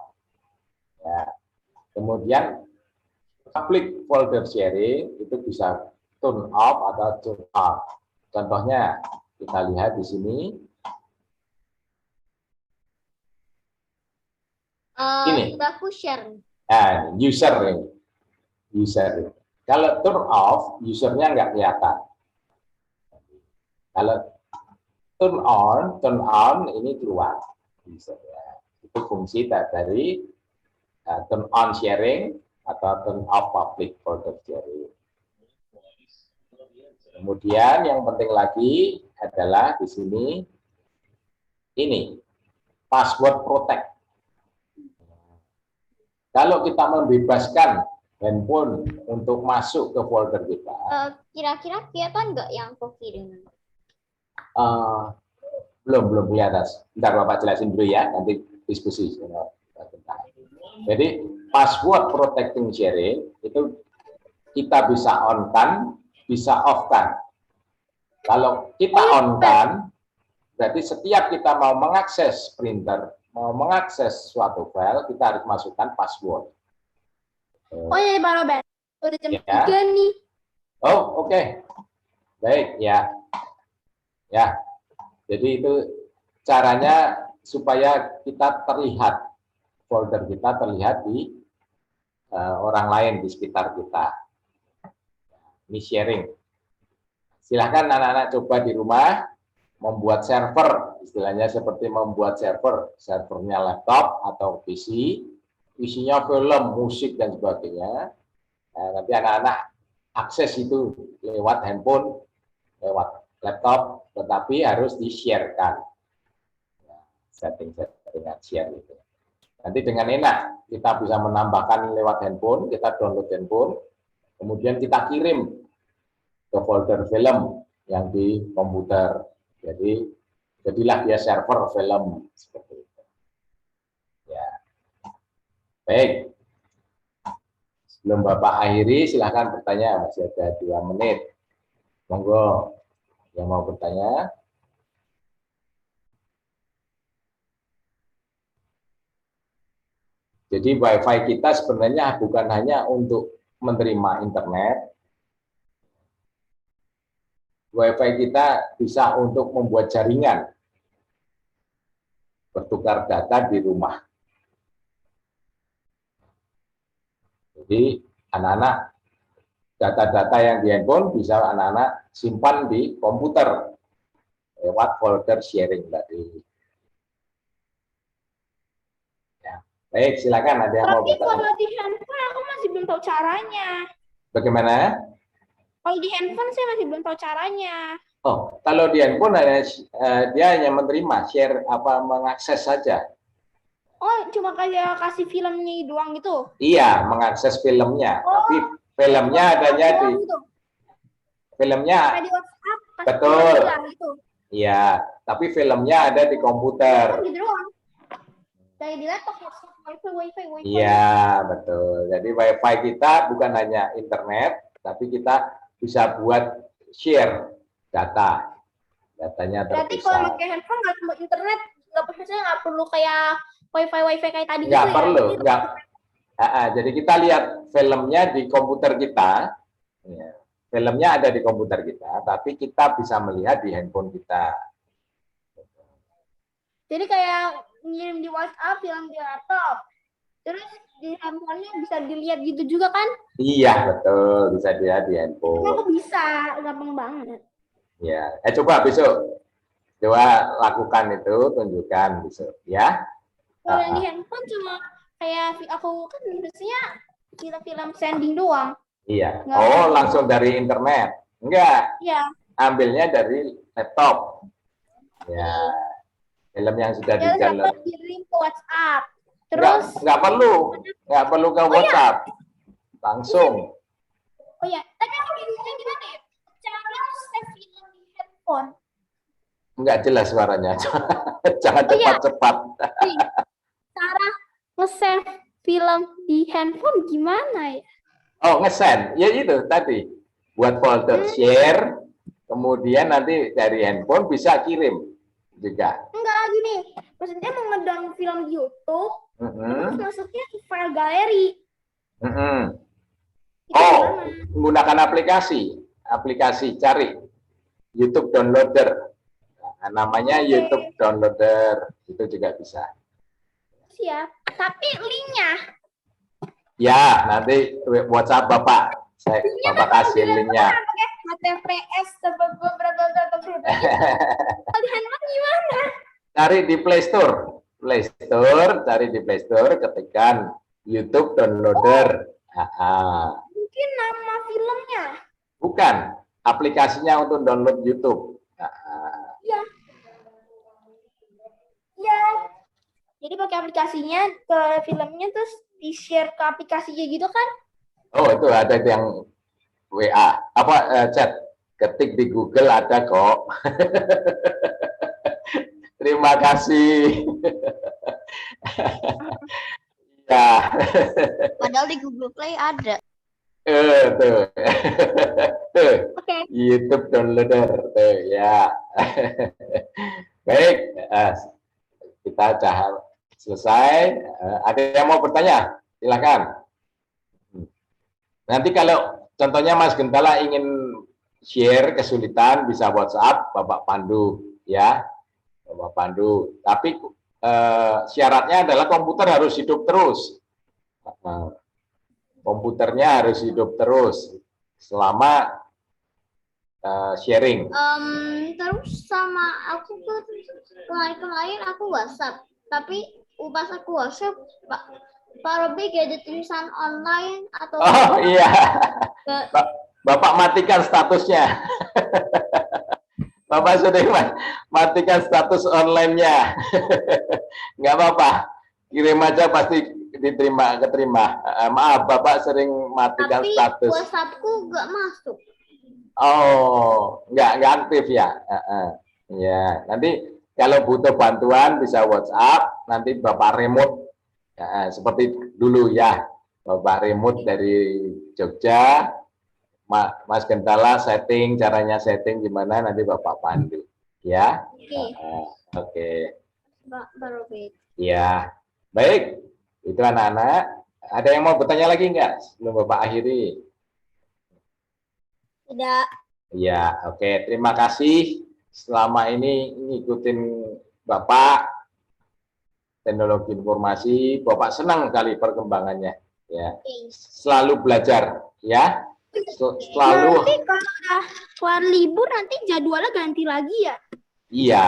Ya. Kemudian public folder sharing itu bisa turn off atau turn on. Contohnya kita lihat di sini. Ini. Sembako share. Nah, user ini. User. Kalau turn off, usernya nggak kelihatan. Kalau turn on ini keluar. Usernya. Itu fungsi dari turn on sharing atau turn off public folder sharing. Kemudian yang penting lagi adalah di sini ini password protect. Kalau kita membebaskan handphone untuk masuk ke folder kita, Kira-kira kelihatan nggak yang aku kirim? belum kelihatan. Bentar Bapak jelasin dulu ya, nanti diskusi. Jadi password protecting sharing itu kita bisa on-kan, bisa off-kan. Kalau kita on-kan, berarti setiap kita mau mengakses printer, mau mengakses suatu file, kita harus masukkan password. Oh iya, Pak Robert. Udah jam Ya. 3 nih. Oh, oke. Baik, ya. Ya. Jadi itu caranya supaya kita terlihat, folder kita terlihat di orang lain di sekitar kita. Ini sharing. Silahkan anak-anak coba di rumah membuat server, istilahnya seperti membuat servernya laptop atau PC, isinya film, musik, dan sebagainya. Nah, nanti anak-anak akses itu lewat handphone, lewat laptop, tetapi harus di-share-kan. Setting-settingan share itu. Nanti dengan enak, kita bisa menambahkan lewat handphone, kita download handphone, kemudian kita kirim ke folder film yang di komputer. Jadi, jadilah dia server film seperti itu. Ya. Baik. Sebelum Bapak akhiri, silahkan bertanya. Masih ada 2 menit. Monggo yang mau bertanya. Jadi WiFi kita sebenarnya bukan hanya untuk menerima internet. WiFi kita bisa untuk membuat jaringan, bertukar data di rumah. Jadi anak-anak data-data yang di handphone bisa anak-anak simpan di komputer lewat folder sharing tadi. Ya. Baik, silakan ada yang mau Tapi bertanya. kalau di handphone aku masih belum tahu caranya. Bagaimana? Kalau di handphone saya masih belum tahu caranya. Oh, kalau di handphone dia hanya menerima, share mengakses saja. Oh, cuma kayak kasih filmnya doang gitu. Iya, mengakses filmnya, Oh. tapi filmnya adanya di Gitu. filmnya, Kayak di WhatsApp. kasih Betul. film doang gitu. iya, tapi filmnya ada di komputer. Oh, gitu doang. Kayak di laptop, wifi. Iya, betul. Jadi WiFi kita bukan hanya internet, tapi kita bisa buat share data. Datanya Berarti kalau terpisah. pakai handphone nggak perlu internet, nggak perlu kayak wifi kayak tadi Nggak gitu perlu, ya. nggak. Jadi kita lihat filmnya di komputer kita. Ya. Filmnya ada di komputer kita, tapi kita bisa melihat di handphone kita. Jadi kayak ngirim di WhatsApp, film di laptop. Terus di handphonenya bisa dilihat gitu juga kan? Iya, betul. Bisa dilihat di Itu handphone. aku bisa, gampang banget. Ya, coba besok. Coba lakukan itu, tunjukkan besok. Ya. Kalau yang di handphone cuma kayak aku kan biasanya film-film sending doang. Iya. Nggak Oh, ada. langsung dari internet. Enggak, Iya. ambilnya dari laptop. Ya. Film yang sudah Ya di-download. saya kirim ke WhatsApp. Terus Enggak perlu ke WhatsApp. Langsung. oh ya, tapi aku bingungnya gimana ya? Cara save film di handphone. Enggak jelas suaranya. Jangan Oh, iya. cepat-cepat. Nih, cara nge-save film di handphone gimana ya? Oh, nge-send. Ya itu tadi. Buat folder share, kemudian nanti dari handphone bisa kirim juga. Enggak gini. Maksudnya mau ngedownload film di YouTube, terus Mhm, masuknya ke file galeri. mhm. Itu Oh, gimana? menggunakan aplikasi cari YouTube downloader. Nah, namanya Oke. YouTube downloader, itu juga bisa. Siap. Tapi linknya. Ya, nanti WhatsApp Bapak, Bapak kasih linknya. HTTPS beberapa. Kalau di handphone gimana? Cari di Play Store, cari di Play Store, ketikkan YouTube downloader. Mungkin nama filmnya. Bukan, aplikasinya untuk download YouTube. Ya. Jadi pakai aplikasinya ke filmnya terus di-share ke aplikasinya gitu kan? Oh, itu ada yang WA, chat, ketik di Google ada kok. Terima kasih. Ya, Padahal di Google Play ada. tuh. Tuh, Oke. YouTube downloader, tuh ya. Baik, kita sudah selesai. Ada yang mau bertanya? Silakan. Nanti kalau contohnya Mas Gentala ingin share kesulitan bisa WhatsApp Bapak Pandu ya, Bapak Pandu. Tapi syaratnya adalah komputer harus hidup terus. Komputernya harus hidup terus selama sharing. Terus sama aku tuh kemarin aku WhatsApp, tapi pas aku WhatsApp Pak Robi gak ada tulisan online atau Oh iya, Nggak. Bapak matikan statusnya. Bapak sudah matikan status online-nya. Nggak apa-apa, kirim aja pasti keterima. Maaf, Bapak sering matikan tapi status. WhatsAppku gak masuk. Oh, nggak aktif ya? Ya, nanti kalau butuh bantuan bisa WhatsApp, nanti Bapak remote. Seperti dulu ya, Bapak remote dari Jogja, Mas Gentala caranya setting gimana, nanti Bapak pandu. Ya, oke. Pak Robi. Ya, baik. Itu anak-anak. Ada yang mau bertanya lagi nggak sebelum Bapak akhiri? Tidak. Ya, oke. Terima kasih selama ini ngikutin Bapak teknologi informasi. Bapak senang kali perkembangannya. Ya, selalu belajar. Ya, selalu. Nanti kalau udah keluar libur nanti jadwalnya ganti lagi ya. Iya,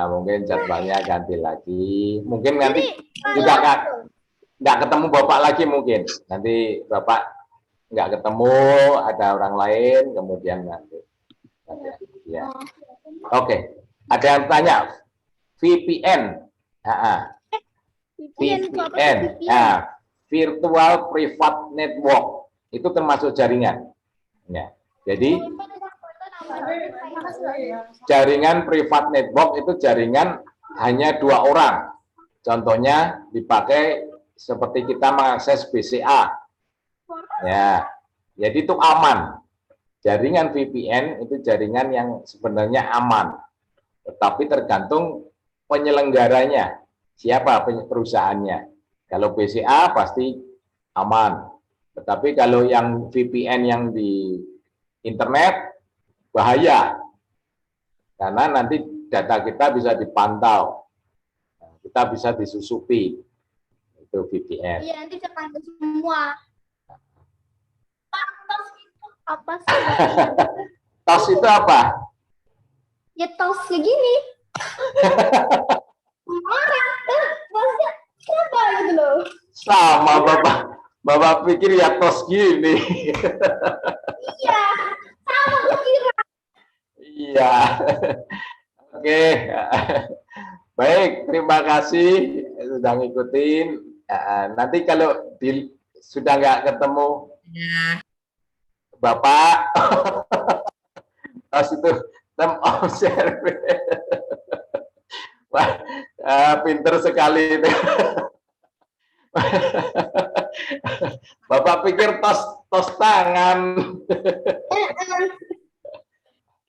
mungkin jadwalnya ganti lagi. Mungkin nanti Jadi juga nggak ketemu Bapak lagi mungkin. Nanti Bapak nggak ketemu, ada orang lain, kemudian nanti. Ya. Oke, ada yang tanya VPN. VPN itu apa sih VPN, VPN? Virtual Private Network, itu termasuk jaringan. Ya. Jadi jaringan private network itu jaringan hanya 2 orang. Contohnya dipakai seperti kita mengakses BCA. Ya, jadi itu aman. Jaringan VPN itu jaringan yang sebenarnya aman. Tetapi tergantung penyelenggaranya. Siapa perusahaannya. Kalau BCA pasti aman. Tetapi kalau yang VPN yang di internet bahaya. Karena nanti data kita bisa dipantau. Kita bisa disusupi. Itu VPN. Iya, nanti bisa panggil semua. Tos itu apa sih? TOS itu apa? Ya tos segini. Orang maksudnya kenapa gitu loh? Sama Bapak pikir ya TOS gini. Iya, sama gue kira. Iya. Oke. Baik, terima kasih sudah ngikutin. Nanti kalau sudah nggak ketemu Ya. Bapak, TOS itu term of service. Wah, pinter sekali itu. Bapak pikir tos tangan.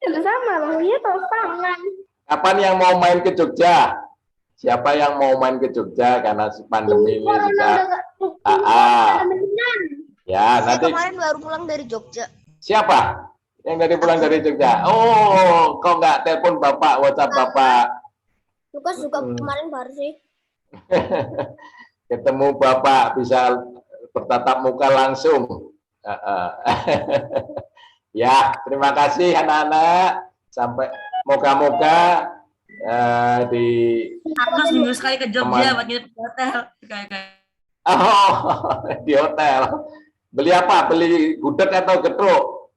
Sama maksudnya tos tangan. Kapan yang mau main ke Jogja? Siapa yang mau main ke Jogja karena pandemi ini sudah. Ya, Saya nanti kemarin baru pulang dari Jogja. siapa yang dari pulang dari Jogja? Oh, kok nggak telepon Bapak, WhatsApp Bapak? Lukas juga kemarin baru sih. Ketemu Bapak bisa bertatap muka langsung. Ya, terima kasih anak-anak. Sampai moga-moga di Aku seminggu sekali ke Jogja buat nginep di hotel. oh, di hotel. Beli apa? Beli gudeg atau getruk?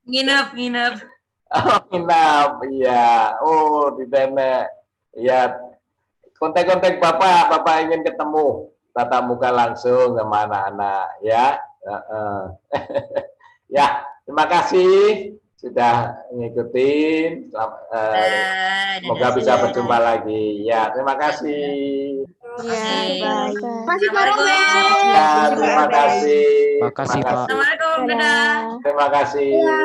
Nginep. Oh, nginap. Iya. Oh, di sana. Ya, kontak-kontak Bapak ingin ketemu tatap muka langsung sama anak-anak ya. Ya, terima kasih sudah ngikutin. Semoga bisa berjumpa lagi. Ya, terima kasih. Ya, Masih Pak Robe. Ya, terima kasih. Makasih, Pak. Assalamualaikum, dadah. Terima kasih. Ya.